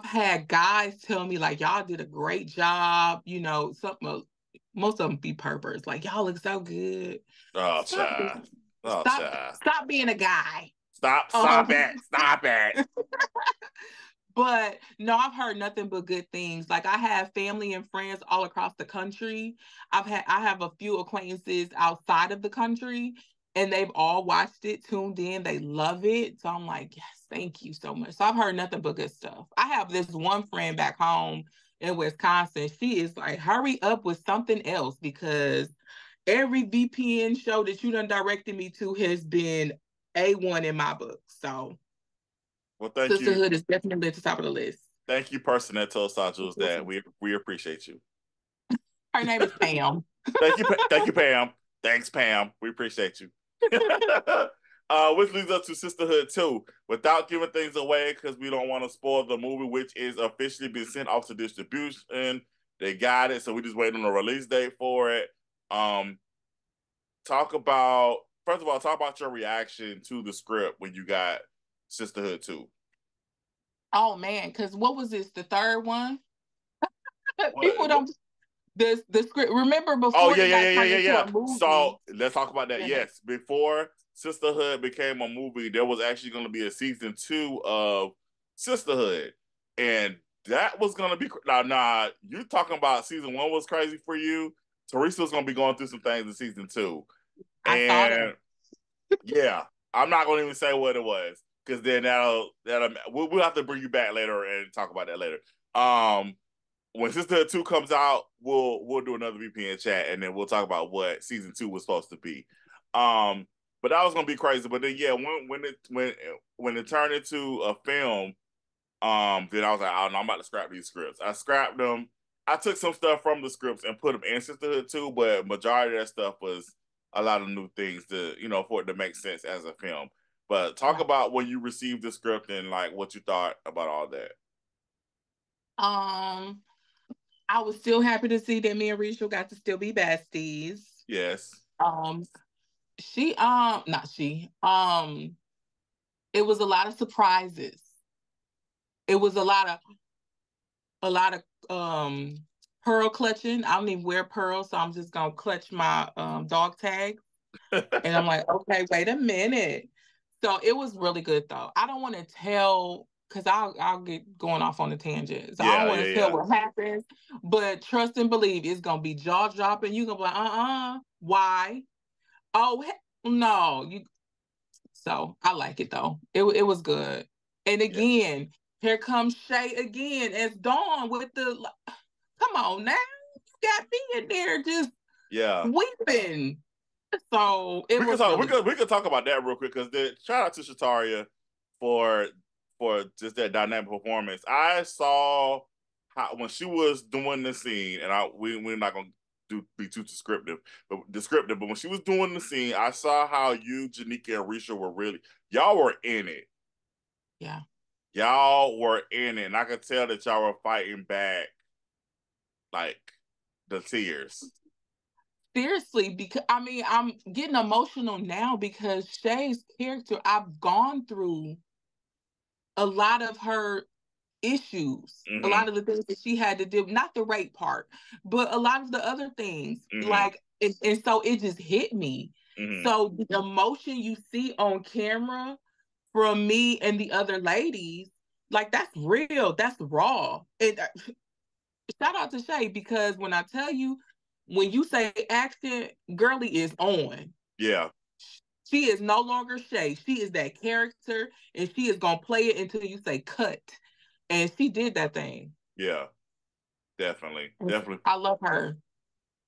[SPEAKER 2] had guys tell me like, y'all did a great job. Most of them be perverts. Like, y'all look so good.
[SPEAKER 1] Oh,
[SPEAKER 2] Stop,
[SPEAKER 1] child. Oh,
[SPEAKER 2] stop,
[SPEAKER 1] child.
[SPEAKER 2] stop being a guy.
[SPEAKER 1] Stop it. Stop it.
[SPEAKER 2] But no, I've heard nothing but good things. Like I have family and friends all across the country. I have a few acquaintances outside of the country, and they've all watched it, tuned in. They love it. So I'm like, yes, Thank you so much. So I've heard nothing but good stuff. I have this one friend back home in Wisconsin. She is like, hurry up with something else because every VPN show that you done directed me to has been A1 in my book. So
[SPEAKER 1] Well, thank you.
[SPEAKER 2] SistAhood is definitely at the top of the list.
[SPEAKER 1] Thank you, person that told Sa Jules that. We appreciate you.
[SPEAKER 2] Her name is Pam.
[SPEAKER 1] Thank you, Pam. Thanks, Pam. We appreciate you. Which leads us to SistAhood 2. Without giving things away, because we don't want to spoil the movie, which is officially been sent off to distribution. They got it, so we just waiting on a release date for it. Talk about your reaction to the script when you got SistAhood 2.
[SPEAKER 2] Oh man, because what was this? The third one? People don't the script. Remember before they got turned into a movie?
[SPEAKER 1] So let's talk about that. Yes, before SistAhood became a movie, there was actually going to be a season 2 of SistAhood, and that was going to be now. You talking about season 1 was crazy for you. Teresa was going to be going through some things in season 2,
[SPEAKER 2] I saw that.
[SPEAKER 1] Yeah, I'm not going to even say what it was because then we'll have to bring you back later and talk about that later. When SistAhood 2 comes out, we'll do another VPN chat and then we'll talk about what season 2 was supposed to be. But that was gonna be crazy. But then when it turned into a film, then I was like, oh no, I'm about to scrap these scripts. I scrapped them. I took some stuff from the scripts and put them in SistAhood 2, but majority of that stuff was a lot of new things for it to make sense as a film. But talk about when you received the script and like what you thought about all that.
[SPEAKER 2] I was still happy to see that me and Rachel got to still be besties.
[SPEAKER 1] Yes.
[SPEAKER 2] It was a lot of surprises. It was a lot of pearl clutching. I don't even wear pearls, so I'm just gonna clutch my dog tag. And I'm like, okay, wait a minute. So it was really good though. I don't want to tell because I'll get going off on the tangent. So I don't want to tell what happens, but trust and believe it's gonna be jaw dropping. You gonna be like, why? Oh no, So I like it though. It was good. And again, here comes Shay again as Dawn with the. Come on now, you got me in there just weeping. So we
[SPEAKER 1] could talk about that real quick because shout out to Shataria for just that dynamic performance. I saw how when she was doing the scene, and we're not gonna be too descriptive, but when she was doing the scene, I saw how you, Janika, and Risha were y'all were in it.
[SPEAKER 2] Yeah,
[SPEAKER 1] y'all were in it, and I could tell that y'all were fighting back, like the tears.
[SPEAKER 2] Seriously, because I'm getting emotional now because Shay's character, I've gone through a lot of her issues, a lot of the things that she had to do, not the rape part, but a lot of the other things. Like, and so it just hit me. So the emotion you see on camera from me and the other ladies, like that's real, that's raw. And shout out to Shay because when I tell you, when you say action, girly is on.
[SPEAKER 1] Yeah.
[SPEAKER 2] She is no longer Shay. She is that character, and she is gonna play it until you say cut. And she did that thing.
[SPEAKER 1] Yeah, definitely.
[SPEAKER 2] I love her.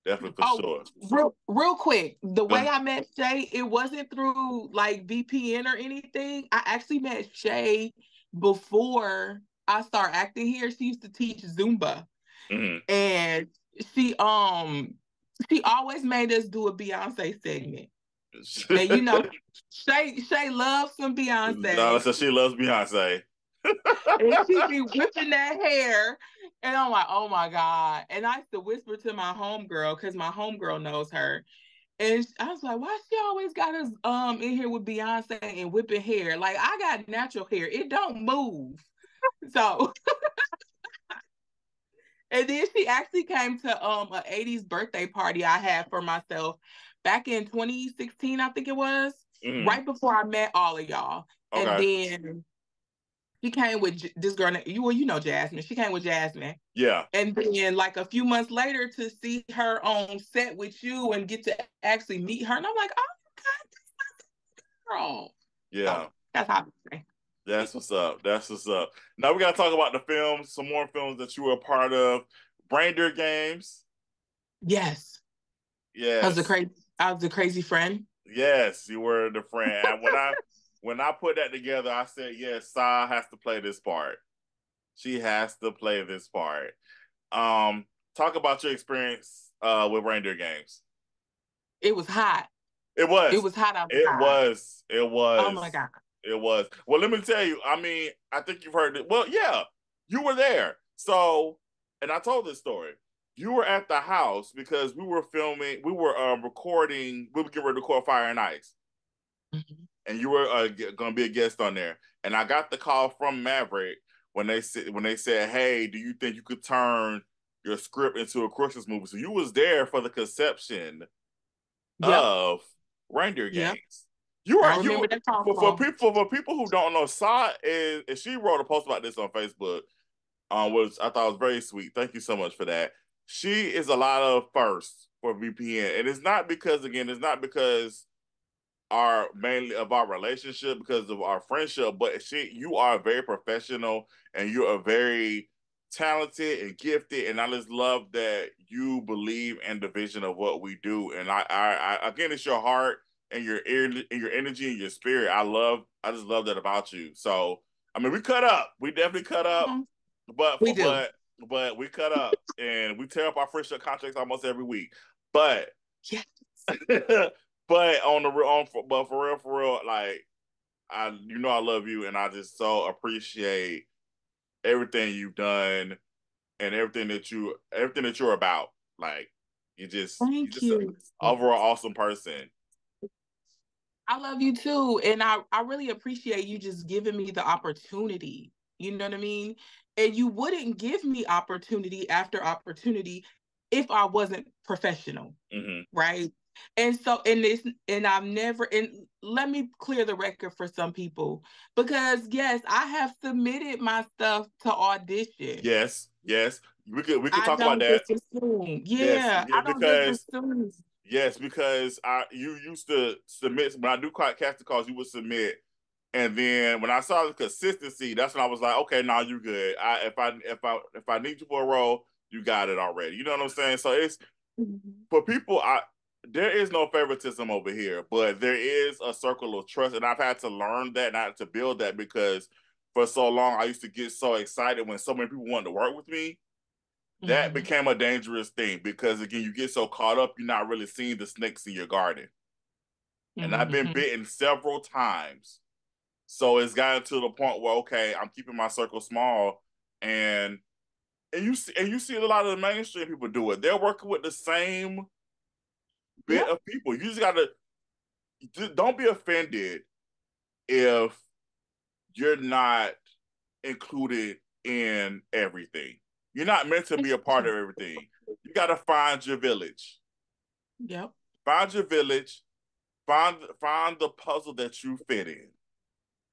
[SPEAKER 1] Definitely for
[SPEAKER 2] sure. Real quick, the way I met Shay, it wasn't through like VPN or anything. I actually met Shay before I started acting here. She used to teach Zumba, and she always made us do a Beyonce segment. And Shay loves some Beyonce.
[SPEAKER 1] So she loves Beyonce.
[SPEAKER 2] And she be whipping that hair. And I'm like, oh my God. And I used to whisper to my homegirl because my homegirl knows her. And I was like, why she always got us in here with Beyonce and whipping hair? Like, I got natural hair. It don't move. So and then she actually came to an 80s birthday party I had for myself back in 2016, I think it was, right before I met all of y'all. Okay. And then she came with this girl, you know Jasmine. She came with Jasmine.
[SPEAKER 1] Yeah.
[SPEAKER 2] And then like a few months later to see her on set with you and get to actually meet her. And I'm like, oh, God, that's my girl.
[SPEAKER 1] Yeah.
[SPEAKER 2] So, that's how I say.
[SPEAKER 1] That's what's up. That's what's up. Now we gotta talk about the films, some more films that you were a part of. Reindeer Games.
[SPEAKER 2] Yes.
[SPEAKER 1] Yes.
[SPEAKER 2] I was a crazy friend.
[SPEAKER 1] Yes, you were the friend. And when I put that together, I said, yes, Sa has to play this part. She has to play this part. Um, Talk about your experience with Reindeer Games.
[SPEAKER 2] It was hot.
[SPEAKER 1] It
[SPEAKER 2] It
[SPEAKER 1] was.
[SPEAKER 2] was hot
[SPEAKER 1] It
[SPEAKER 2] outside.
[SPEAKER 1] was. It
[SPEAKER 2] Oh my
[SPEAKER 1] was.
[SPEAKER 2] God.
[SPEAKER 1] It was. Well, let me tell you. I mean, I think you've heard it. Well, yeah, you were there. So, and I told this story. You were at the house because we were filming. We were recording. We were getting ready to record Fire and Ice,
[SPEAKER 2] Mhm.
[SPEAKER 1] and you were going to be a guest on there. And I got the call from Maverick when they said, "Hey, do you think you could turn your script into a Christmas movie?" So you was there for the conception
[SPEAKER 2] Yep.
[SPEAKER 1] of Reindeer
[SPEAKER 2] Yep.
[SPEAKER 1] Games. You
[SPEAKER 2] I
[SPEAKER 1] are you
[SPEAKER 2] remember that phone call.
[SPEAKER 1] for people who don't know, Sa is and she wrote a post about this on Facebook, was I thought was very sweet. Thank you so much for that. She is a lot of firsts for VPN, and it's not because it's not because our mainly of our relationship because of our friendship, but you are very professional and you are very talented and gifted, and I just love that you believe in the vision of what we do. And I again, it's your heart and your energy and your spirit. I just love that about you. So I mean, we cut up, we definitely cut up,
[SPEAKER 2] Mhm.
[SPEAKER 1] but
[SPEAKER 2] We do.
[SPEAKER 1] but we cut up and we tear up our friendship contracts almost every week. But
[SPEAKER 2] Yes.
[SPEAKER 1] but on the on but for real, like I love you, and I just so appreciate everything you've done and everything that you're about. Like you
[SPEAKER 2] Thank
[SPEAKER 1] just an
[SPEAKER 2] you.
[SPEAKER 1] overall awesome person.
[SPEAKER 2] I love you too. And I really appreciate you just giving me the opportunity. You know what I mean? And you wouldn't give me opportunity after opportunity if I wasn't professional,
[SPEAKER 1] Mm-hmm.
[SPEAKER 2] right? And so in this, and I've never, and let me clear the record for some people, because yes, I have submitted my stuff to audition.
[SPEAKER 1] Yes, yes, we could
[SPEAKER 2] I
[SPEAKER 1] talk about
[SPEAKER 2] don't
[SPEAKER 1] that.
[SPEAKER 2] just assume.
[SPEAKER 1] Yes,
[SPEAKER 2] Yeah,
[SPEAKER 1] yeah,
[SPEAKER 2] I don't just
[SPEAKER 1] because
[SPEAKER 2] assume.
[SPEAKER 1] yes, because I you used to submit when I do casting calls, you would submit. And then when I saw the consistency, that's when I was like, okay, now you good. If I need you for a role, you got it already. You know what I'm saying? So it's
[SPEAKER 2] Mhm.
[SPEAKER 1] for people. I There is no favoritism over here, but there is a circle of trust, and I've had to learn that, not to build that, because for so long I used to get so excited when so many people wanted to work with me. That
[SPEAKER 2] Mhm.
[SPEAKER 1] became a dangerous thing because again, you get so caught up, you're not really seeing the snakes in your garden. And I've been
[SPEAKER 2] Mhm.
[SPEAKER 1] bitten several times. So it's gotten to the point where okay, I'm keeping my circle small, and you see a lot of the mainstream people do it. They're working with the same bit
[SPEAKER 2] Yep.
[SPEAKER 1] of people. You just gotta don't be offended if you're not included in everything. You're not meant to be a part of everything. You gotta find your village.
[SPEAKER 2] Yep.
[SPEAKER 1] Find your village. Find the puzzle that you fit in.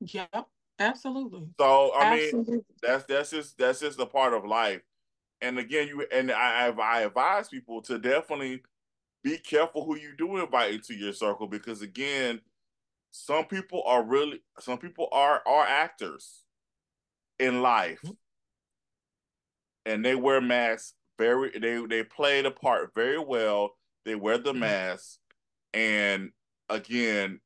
[SPEAKER 2] Yep. Absolutely.
[SPEAKER 1] So I mean,
[SPEAKER 2] Absolutely.
[SPEAKER 1] that's just a part of life. And again, I advise people to definitely be careful who you do invite into your circle because again, some people are actors in life and they wear masks they play the part very well. They wear the
[SPEAKER 2] Mhm.
[SPEAKER 1] mask and again,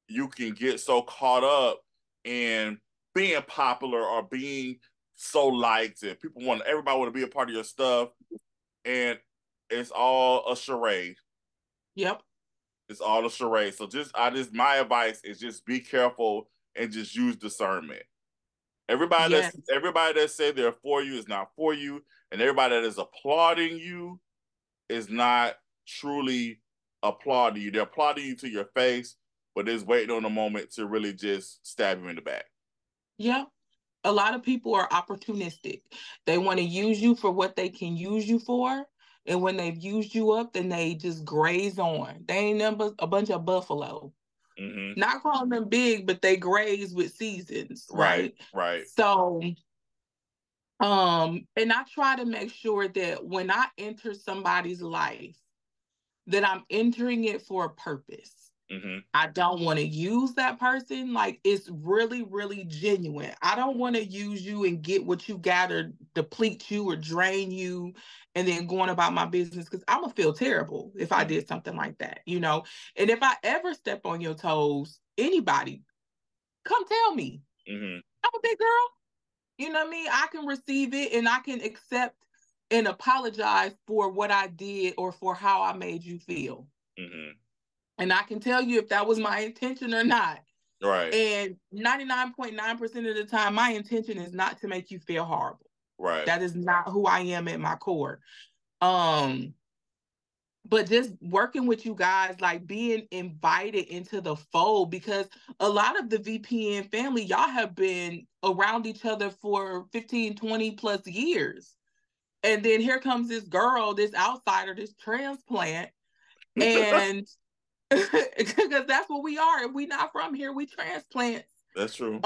[SPEAKER 1] you can get so caught up in being popular or being so liked and everybody want to be a part of your stuff and it's all a charade.
[SPEAKER 2] Yep.
[SPEAKER 1] It's all a charade. So my advice is just be careful and just use discernment.
[SPEAKER 2] Yes.
[SPEAKER 1] Everybody that say they're for you is not for you, and everybody that is applauding you is not truly applauding you. They're applauding you to your face, but is waiting on a moment to really just stab you in the back.
[SPEAKER 2] Yep. A lot of people are opportunistic. They want to use you for what they can use you for. And when they've used you up, then they just graze on. They ain't nothing but a bunch of buffalo.
[SPEAKER 1] Mm-hmm.
[SPEAKER 2] Not calling them big, but they graze with seasons,
[SPEAKER 1] Right,
[SPEAKER 2] right?
[SPEAKER 1] right.
[SPEAKER 2] So, and I try to make sure that when I enter somebody's life, that I'm entering it for a purpose. I don't want to use that person. Like, it's really, really genuine. I don't want to use you and get what you got or deplete you or drain you and then going about my business, because I'm going to feel terrible if I did something like that, you know? And if I ever step on your toes, anybody, come tell me. I'm a big girl. You know what I mean? I can receive it and I can accept and apologize for what I did or for how I made you feel. And I can tell you if that was my intention or not.
[SPEAKER 1] Right.
[SPEAKER 2] And 99.9% of the time, my intention is not to make you feel horrible.
[SPEAKER 1] Right.
[SPEAKER 2] That is not who I am at my core. But just working with you guys, like being invited into the fold, because a lot of the VPN family, y'all have been around each other for 15, 20 plus years. And then here comes this girl, this outsider, this transplant. And because that's what we are. If we not from here, we transplants.
[SPEAKER 1] That's true.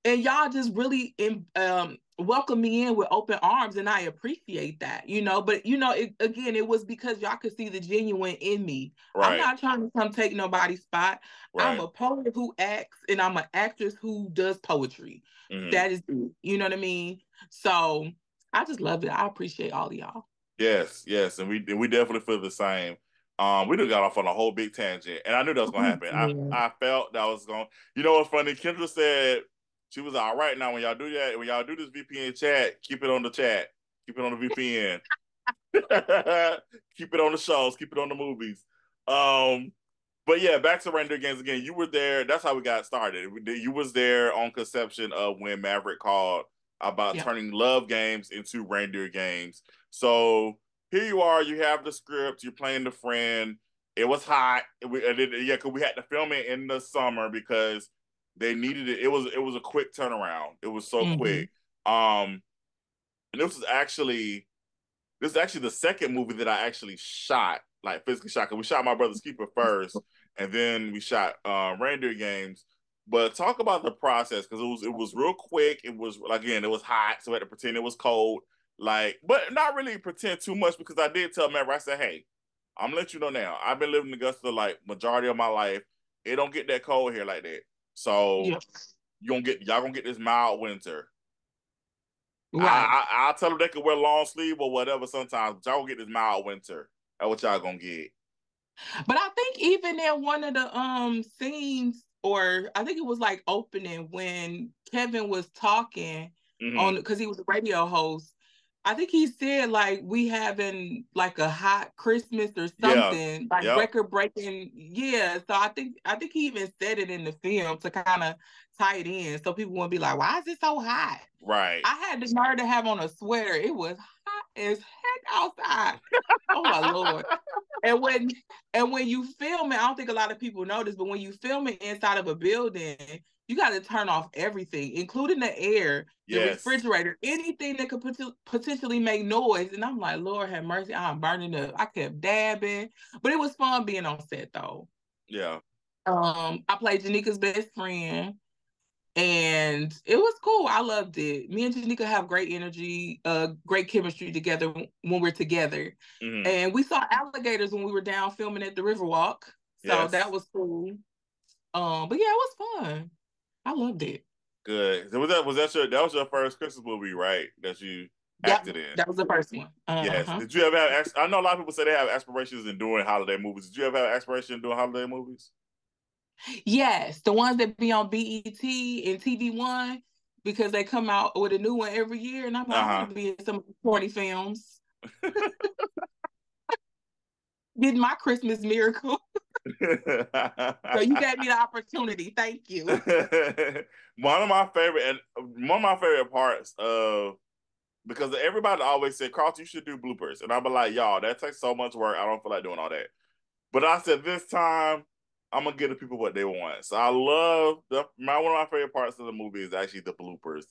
[SPEAKER 2] And y'all just really welcome me in with open arms, and I appreciate that, you know. But you know, it was because y'all could see the genuine in me. Right. I'm not trying to come take nobody's spot. Right. I'm a poet who acts, and I'm an actress who does poetry. That is, you know what I mean. So I just love it. I appreciate all of y'all.
[SPEAKER 1] Yes, and we definitely feel the same. We done got off on a whole big tangent, and I knew that was gonna happen. I felt that was going. You know what's funny? Kendra said she was all right. Now when y'all do that, when y'all do this VPN chat, keep it on the chat, keep it on the VPN, keep it on the shows, keep it on the movies. But yeah, back to Reindeer Games again. You were there. That's how we got started. You was there on conception of when Maverick called about turning love games into Reindeer Games. So here you are. You have the script. You're playing the friend. It was hot. Because we had to film it in the summer because they needed it. It was a quick turnaround. It was so quick. And this is actually the second movie that I actually shot, like physically shot. Because we shot My Brother's Keeper first, and then we shot Reindeer Games. But talk about the process, because it was real quick. It was, again, it was hot, so we had to pretend it was cold. Like, but not really pretend too much, because I did tell Maverick, I said, hey, I'm gonna let you know now. I've been living in Augusta like majority of my life. It don't get that cold here like that. So y'all gonna get this mild winter. Right. I'll tell them they can wear long sleeve or whatever sometimes, but y'all gonna get this mild winter. That's what y'all gonna get.
[SPEAKER 2] But I think even in one of the scenes, or I think it was like opening, when Kevin was talking on, because he was a radio host, I think he said like we having like a hot Christmas or something, like record breaking. Yeah. So I think he even said it in the film to kind of tie it in, so people won't be like, why is it so hot? Right. I had the nerve to have on a sweater. It was hot as heck outside. Oh my Lord. And when you film it, I don't think a lot of people know this, but when you film it inside of a building, you got to turn off everything, including the air, the refrigerator, anything that could potentially make noise. And I'm like, Lord have mercy, I'm burning up. I kept dabbing, but it was fun being on set though. Yeah. I played Janika's best friend, and it was cool. I loved it. Me and Janika have great energy, great chemistry together when we're together. And we saw alligators when we were down filming at the Riverwalk. So that was cool. But yeah, it was fun. I loved it.
[SPEAKER 1] Good. So that was your first Christmas movie, right? That you acted in.
[SPEAKER 2] That was the first one.
[SPEAKER 1] Yes. Did you ever have? I know a lot of people say they have aspirations in doing holiday movies. Did you ever have aspirations in doing holiday movies?
[SPEAKER 2] Yes, the ones that be on BET and TV One, because they come out with a new one every year, and I'm like, I want to be in some corny films. Getting my Christmas miracle. So you gave me the opportunity. Thank you.
[SPEAKER 1] One of my favorite parts of, because everybody always said, Carl, you should do bloopers. And I'll be like, y'all, that takes so much work. I don't feel like doing all that. But I said, this time, I'm going to give the people what they want. So I love, one of my favorite parts of the movie is actually the bloopers.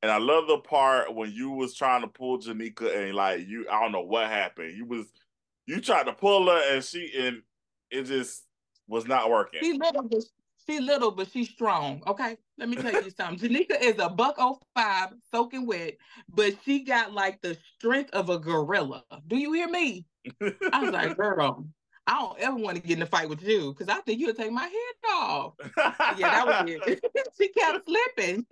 [SPEAKER 1] And I love the part when you was trying to pull Janika, and like, I don't know what happened. You tried to pull her, and it just was not working.
[SPEAKER 2] She's little, but she's strong. Okay, let me tell you something. Janika is a $105, soaking wet, but she got like the strength of a gorilla. Do you hear me? I was like, girl, I don't ever want to get in a fight with you because I think you'll take my head off. Yeah, that was it. She kept slipping.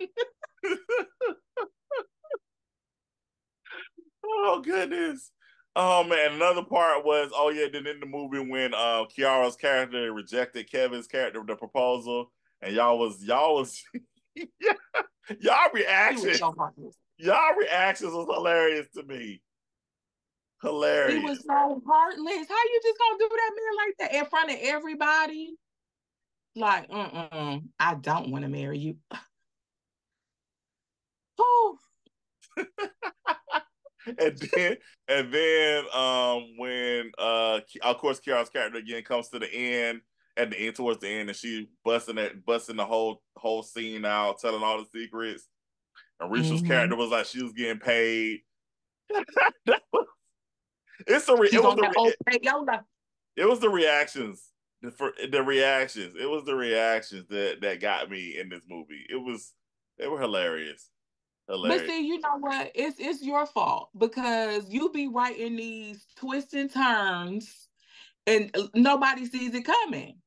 [SPEAKER 1] Oh goodness. Oh man, another part was then in the movie when Kiara's character rejected Kevin's character the proposal and y'all was yeah, y'all
[SPEAKER 2] She was
[SPEAKER 1] reactions
[SPEAKER 2] so heartless.
[SPEAKER 1] y'all reactions was hilarious to me.
[SPEAKER 2] She was
[SPEAKER 1] Hilarious.
[SPEAKER 2] so heartless. How you just gonna do that man like that in front of everybody? Like, I don't want to marry you. Oh,
[SPEAKER 1] And then when of course Kiara's character again comes to the end at the end towards the end and she busting the whole scene out, telling all the secrets. And Rachel's character was like she was getting paid. it's a re-
[SPEAKER 2] she's on that old payola.
[SPEAKER 1] it was the reactions. The reactions. It was the reactions that got me in this movie. They were hilarious.
[SPEAKER 2] But
[SPEAKER 1] Hilarious.
[SPEAKER 2] see, you know what? It's your fault because you be writing these twists and turns, and nobody sees it coming.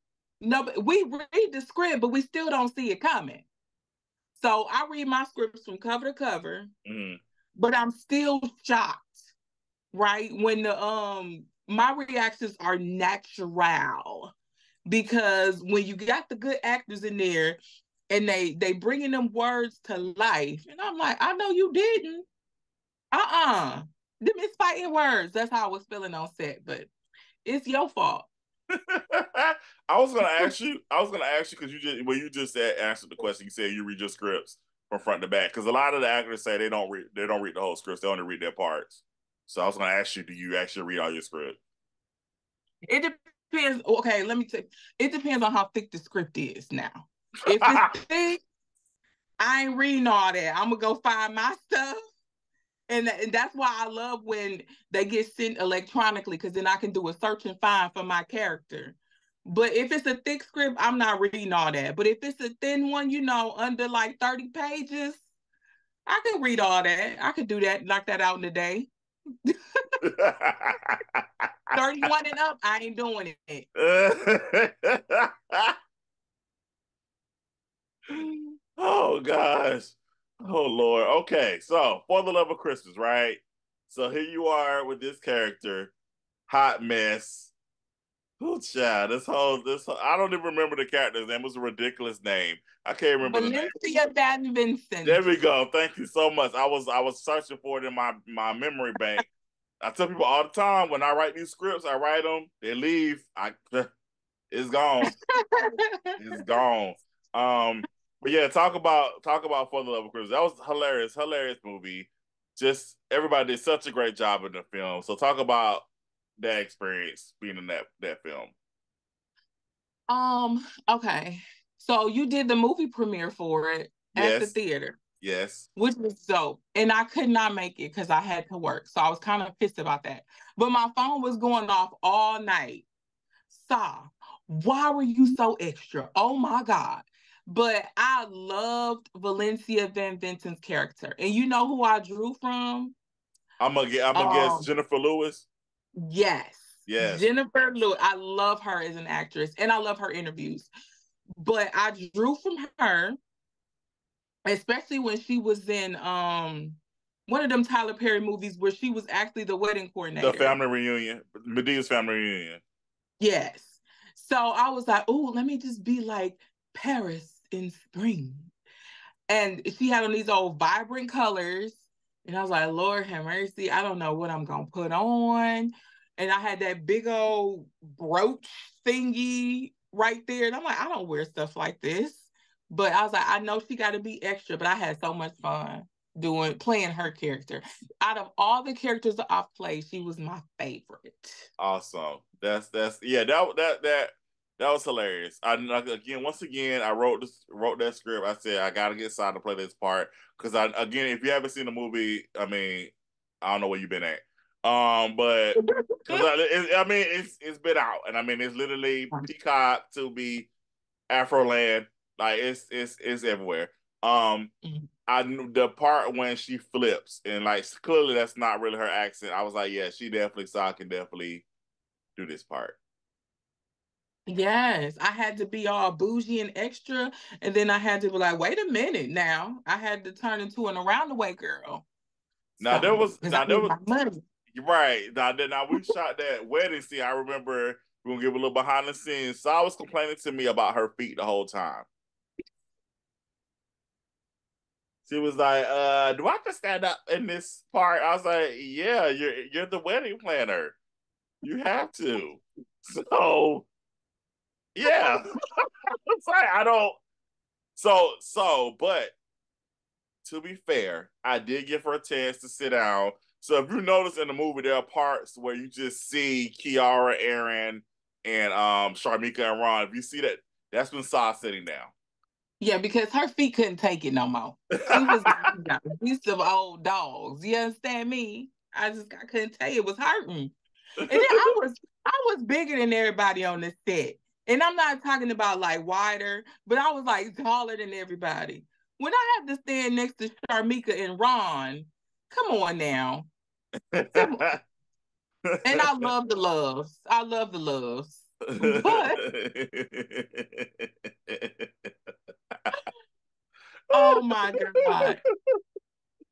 [SPEAKER 2] No, we read the script, but we still don't see it coming. So I read my scripts from cover to cover, but I'm still shocked, right? When the my reactions are natural because when you got the good actors in there and they bringing them words to life, and I'm like, I know you didn't. Them is fighting words. That's how I was feeling on set, but it's your fault.
[SPEAKER 1] I was gonna ask you. I was gonna ask you because you just said answered the question. You said you read your scripts from front to back because a lot of the actors say they don't read the whole scripts. They only read their parts. So I was gonna ask you, do you actually read all your script?
[SPEAKER 2] It depends. Okay, let me tell you. It depends on how thick the script is now. If it's thick, I ain't reading all that. I'm gonna go find my stuff. And that's why I love when they get sent electronically because then I can do a search and find for my character. But if it's a thick script, I'm not reading all that. But if it's a thin one, under like 30 pages, I can read all that. I could do that, knock that out in a day. 31 and up, I ain't doing it.
[SPEAKER 1] Oh gosh. Oh Lord. Okay, so For the Love of Christmas, right? So here you are with this character, hot mess. Oh child, this whole I don't even remember the character's name. It was a ridiculous name. I can't remember the name.
[SPEAKER 2] Valencia Van
[SPEAKER 1] There
[SPEAKER 2] Vincent.
[SPEAKER 1] we go. Thank you so much. I was searching for it in my memory bank. I tell people all the time when I write these scripts, I write them, they leave. It's gone. It's gone. But yeah, talk about For the Love of Christmas. That was hilarious movie. Just everybody did such a great job in the film. So talk about that experience being in that film.
[SPEAKER 2] Okay. So you did the movie premiere for it at the
[SPEAKER 1] Yes,
[SPEAKER 2] theater,
[SPEAKER 1] yes.
[SPEAKER 2] which was dope. And I could not make it because I had to work. So I was kind of pissed about that. But my phone was going off all night. Sa, why were you so extra? Oh my God. But I loved Valencia Van Vincent's character. And you know who I drew from?
[SPEAKER 1] I'm gonna guess
[SPEAKER 2] Um,
[SPEAKER 1] Jennifer Lewis.
[SPEAKER 2] yes.
[SPEAKER 1] Yes.
[SPEAKER 2] Jennifer Lewis. I love her as an actress and I love her interviews. But I drew from her, especially when she was in one of them Tyler Perry movies where she was actually the wedding
[SPEAKER 1] The
[SPEAKER 2] coordinator.
[SPEAKER 1] family reunion. Medea's family reunion.
[SPEAKER 2] Yes. So I was like, oh, let me just be like Paris in spring. And she had on these old vibrant colors. And I was like, Lord have mercy. I don't know what I'm going to put on. And I had that big old brooch thingy right there. And I'm like, I don't wear stuff like this. But I was like, I know she got to be extra, but I had so much fun playing her character. Out of all the characters that I've played, she was my favorite.
[SPEAKER 1] Awesome. That's yeah. That was hilarious. Once again, I wrote that script. I said I gotta get Sai to play this part because if you haven't seen the movie, I mean, I don't know where you've been at. But because it's been out, and I mean it's literally Peacock to be Afroland, like it's everywhere. I knew the part when she flips and like clearly that's not really her accent. I was like, yeah, she definitely Sai can definitely do this part.
[SPEAKER 2] Yes, I had to be all bougie and extra, and then I had to be like, wait a minute now. I had to turn into an around the way girl. So, because I need my money.
[SPEAKER 1] Right. Now we shot that wedding scene. I remember we're gonna give a little behind the scenes. So I was complaining to me about her feet the whole time. She was like, do I have to stand up in this part? I was like, yeah, you're the wedding planner. You have to. So yeah. It's like I don't but to be fair, I did give her a chance to sit down. So if you notice in the movie, there are parts where you just see Kiara, Aaron, and Sharmika and Ron. If you see that, that's when Sa sitting down.
[SPEAKER 2] Yeah, because her feet couldn't take it no more. She was used to old dogs. You understand me? I couldn't tell you, it was hurting. And then I was bigger than everybody on the set. And I'm not talking about like wider, but I was like taller than everybody. When I have to stand next to Sharmika and Ron, come on now. Come on. And I love the loves. I love the loves. But oh my God.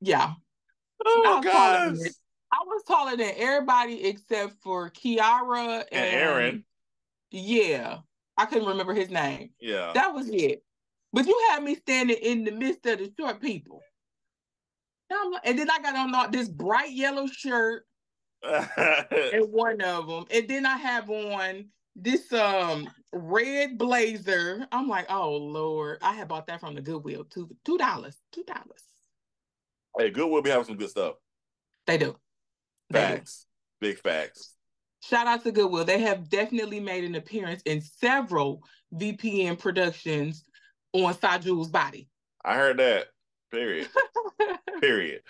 [SPEAKER 2] Yeah.
[SPEAKER 1] Oh gosh.
[SPEAKER 2] I was taller than everybody except for Kiara
[SPEAKER 1] And Aaron.
[SPEAKER 2] Yeah. I couldn't remember his name.
[SPEAKER 1] Yeah.
[SPEAKER 2] That was it. But you had me standing in the midst of the short people. And then I got on this bright yellow shirt and one of them. And then I have on this red blazer. I'm like, oh Lord. I had bought that from the Goodwill too. $2.
[SPEAKER 1] Hey, Goodwill be having some good stuff.
[SPEAKER 2] They do.
[SPEAKER 1] Facts. Big facts.
[SPEAKER 2] Shout out to Goodwill. They have definitely made an appearance in several VPN productions on Sa Jules' body.
[SPEAKER 1] I heard that. Period. Period.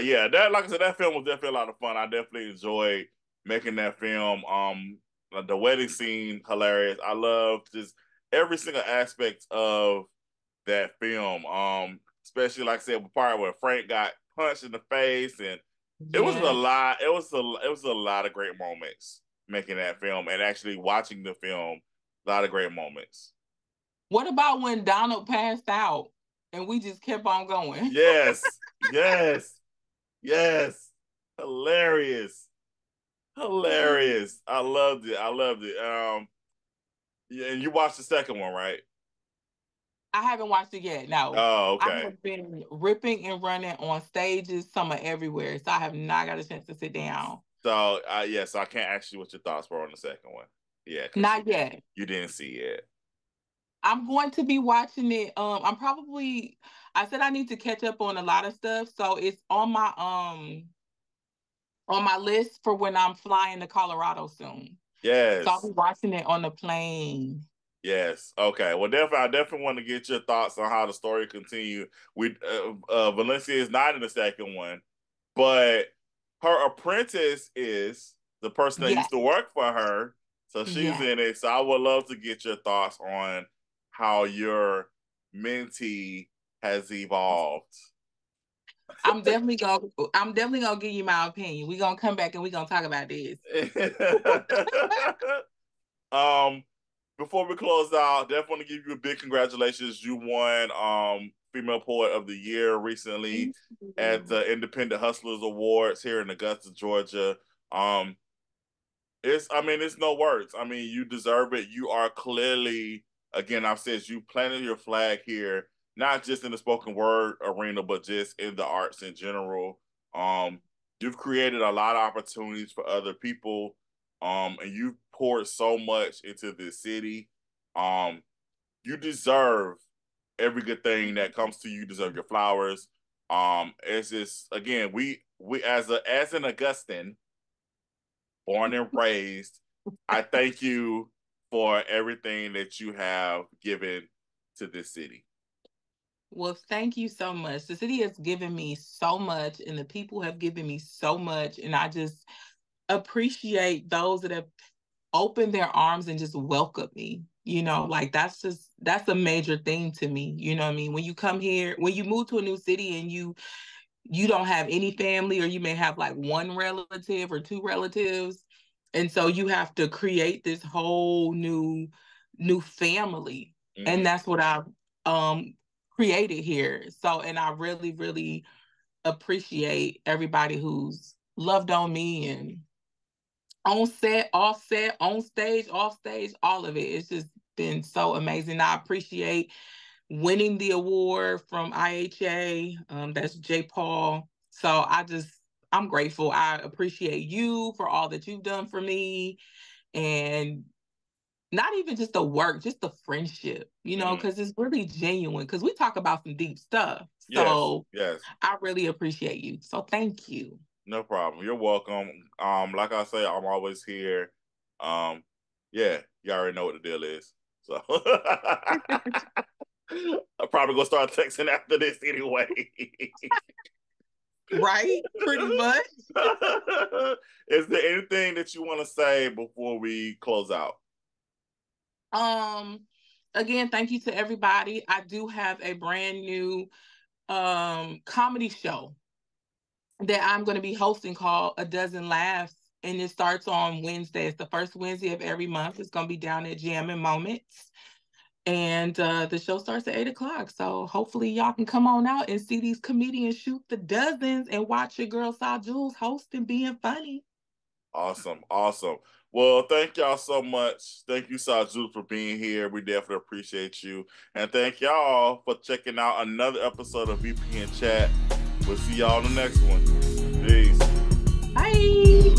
[SPEAKER 1] Yeah, that, like I said, that film was definitely a lot of fun. I definitely enjoyed making that film. The wedding scene, hilarious. I love just every single aspect of that film. Especially like I said, the part where Frank got punched in the face, and it was a lot. It was a lot of great moments making that film and actually watching the film. A lot of great moments.
[SPEAKER 2] What about when Donald passed out and we just kept on going?
[SPEAKER 1] Yes. Hilarious. I loved it. Yeah, and you watched the second one, right?
[SPEAKER 2] I haven't watched it yet. No.
[SPEAKER 1] Oh, okay.
[SPEAKER 2] I have been ripping and running on stages, somewhere everywhere. So I have not got a chance to sit down.
[SPEAKER 1] So, so I can't ask you what your thoughts were on the second one. Yeah,
[SPEAKER 2] not yet.
[SPEAKER 1] You didn't see it.
[SPEAKER 2] I'm going to be watching it. I said I need to catch up on a lot of stuff, so it's on my list for when I'm flying to Colorado soon.
[SPEAKER 1] Yes.
[SPEAKER 2] So I'll be watching it on the plane.
[SPEAKER 1] Yes. Okay. Well, I definitely want to get your thoughts on how the story continued. Valencia is not in the second one, but her apprentice is the person that used to work for her. So she's in it. So I would love to get your thoughts on how your mentee has evolved.
[SPEAKER 2] I'm definitely gonna give you my opinion. We're gonna come back and we're gonna talk about this.
[SPEAKER 1] Before we close out, definitely want to give you a big congratulations. You won Female Poet of the Year recently at the Independent Hustlers Awards here in Augusta, Georgia. It's no words. I mean, you deserve it. You are clearly, again, I've said you planted your flag here, not just in the spoken word arena, but just in the arts in general. You've created a lot of opportunities for other people. And you've poured so much into this city. You deserve every good thing that comes to you. You deserve your flowers. It's just, again, we as an Augustan, born and raised, I thank you for everything that you have given to this city.
[SPEAKER 2] Well, thank you so much. The city has given me so much, and the people have given me so much, and I just appreciate those that have opened their arms and just welcomed me. That's a major thing to me. You know what I mean? When you come here, when you move to a new city and you don't have any family, or you may have like one relative or two relatives, And so you have to create this whole new family. And that's what I've created here. So, and I really, really appreciate everybody who's loved on me and on set, off set, on stage, off stage, all of it. It's just been so amazing. I appreciate winning the award from IHA. That's J. Paul. So I'm grateful. I appreciate you for all that you've done for me. And not even just the work, just the friendship, because it's really genuine, because we talk about some deep stuff. So
[SPEAKER 1] yes.
[SPEAKER 2] I really appreciate you. So thank you.
[SPEAKER 1] No problem. You're welcome. Like I say, I'm always here. Yeah, you already know what the deal is. So I'm probably gonna start texting after this anyway.
[SPEAKER 2] Right? Pretty much.
[SPEAKER 1] Is there anything that you want to say before we close out?
[SPEAKER 2] Again, thank you to everybody. I do have a brand new comedy show that I'm going to be hosting called A Dozen Laughs, and it starts on Wednesday. It's the first Wednesday of every month. It's going to be down at Jam and Moments, and the show starts at 8:00. So hopefully y'all can come on out and see these comedians shoot the dozens and watch your girl Sa Jules host and being funny.
[SPEAKER 1] Awesome. Well, thank y'all so much. Thank you, Sa Jules, for being here. We definitely appreciate you. And thank y'all for checking out another episode of VPN Chat. We'll see y'all in the next one. Peace.
[SPEAKER 2] Bye.